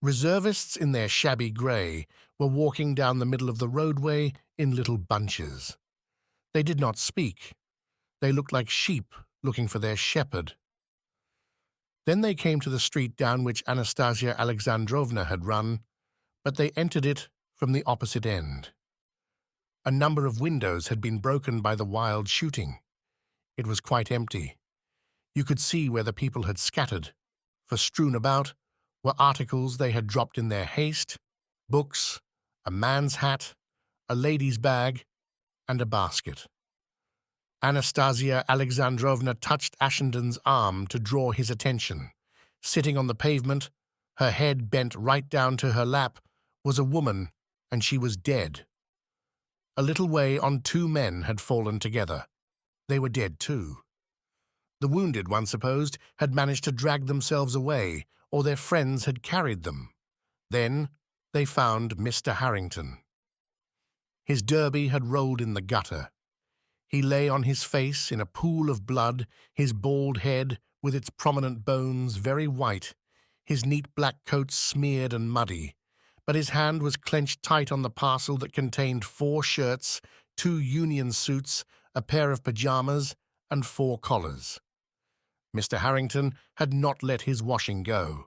Reservists in their shabby grey were walking down the middle of the roadway in little bunches. They did not speak. They looked like sheep looking for their shepherd. Then they came to the street down which Anastasia Alexandrovna had run, but they entered it from the opposite end. A number of windows had been broken by the wild shooting. It was quite empty. You could see where the people had scattered, for strewn about were articles they had dropped in their haste, books, a man's hat, a lady's bag, and a basket. Anastasia Alexandrovna touched Ashenden's arm to draw his attention. Sitting on the pavement, her head bent right down to her lap, was a woman, and she was dead. A little way on 2 men had fallen together. They were dead too. The wounded, one supposed, had managed to drag themselves away, or their friends had carried them. Then they found Mr. Harrington. His derby had rolled in the gutter. He lay on his face in a pool of blood, his bald head, with its prominent bones, very white, his neat black coat smeared and muddy, but his hand was clenched tight on the parcel that contained 4 shirts, 2 union suits, a pair of pajamas, and 4 collars. Mr. Harrington had not let his washing go.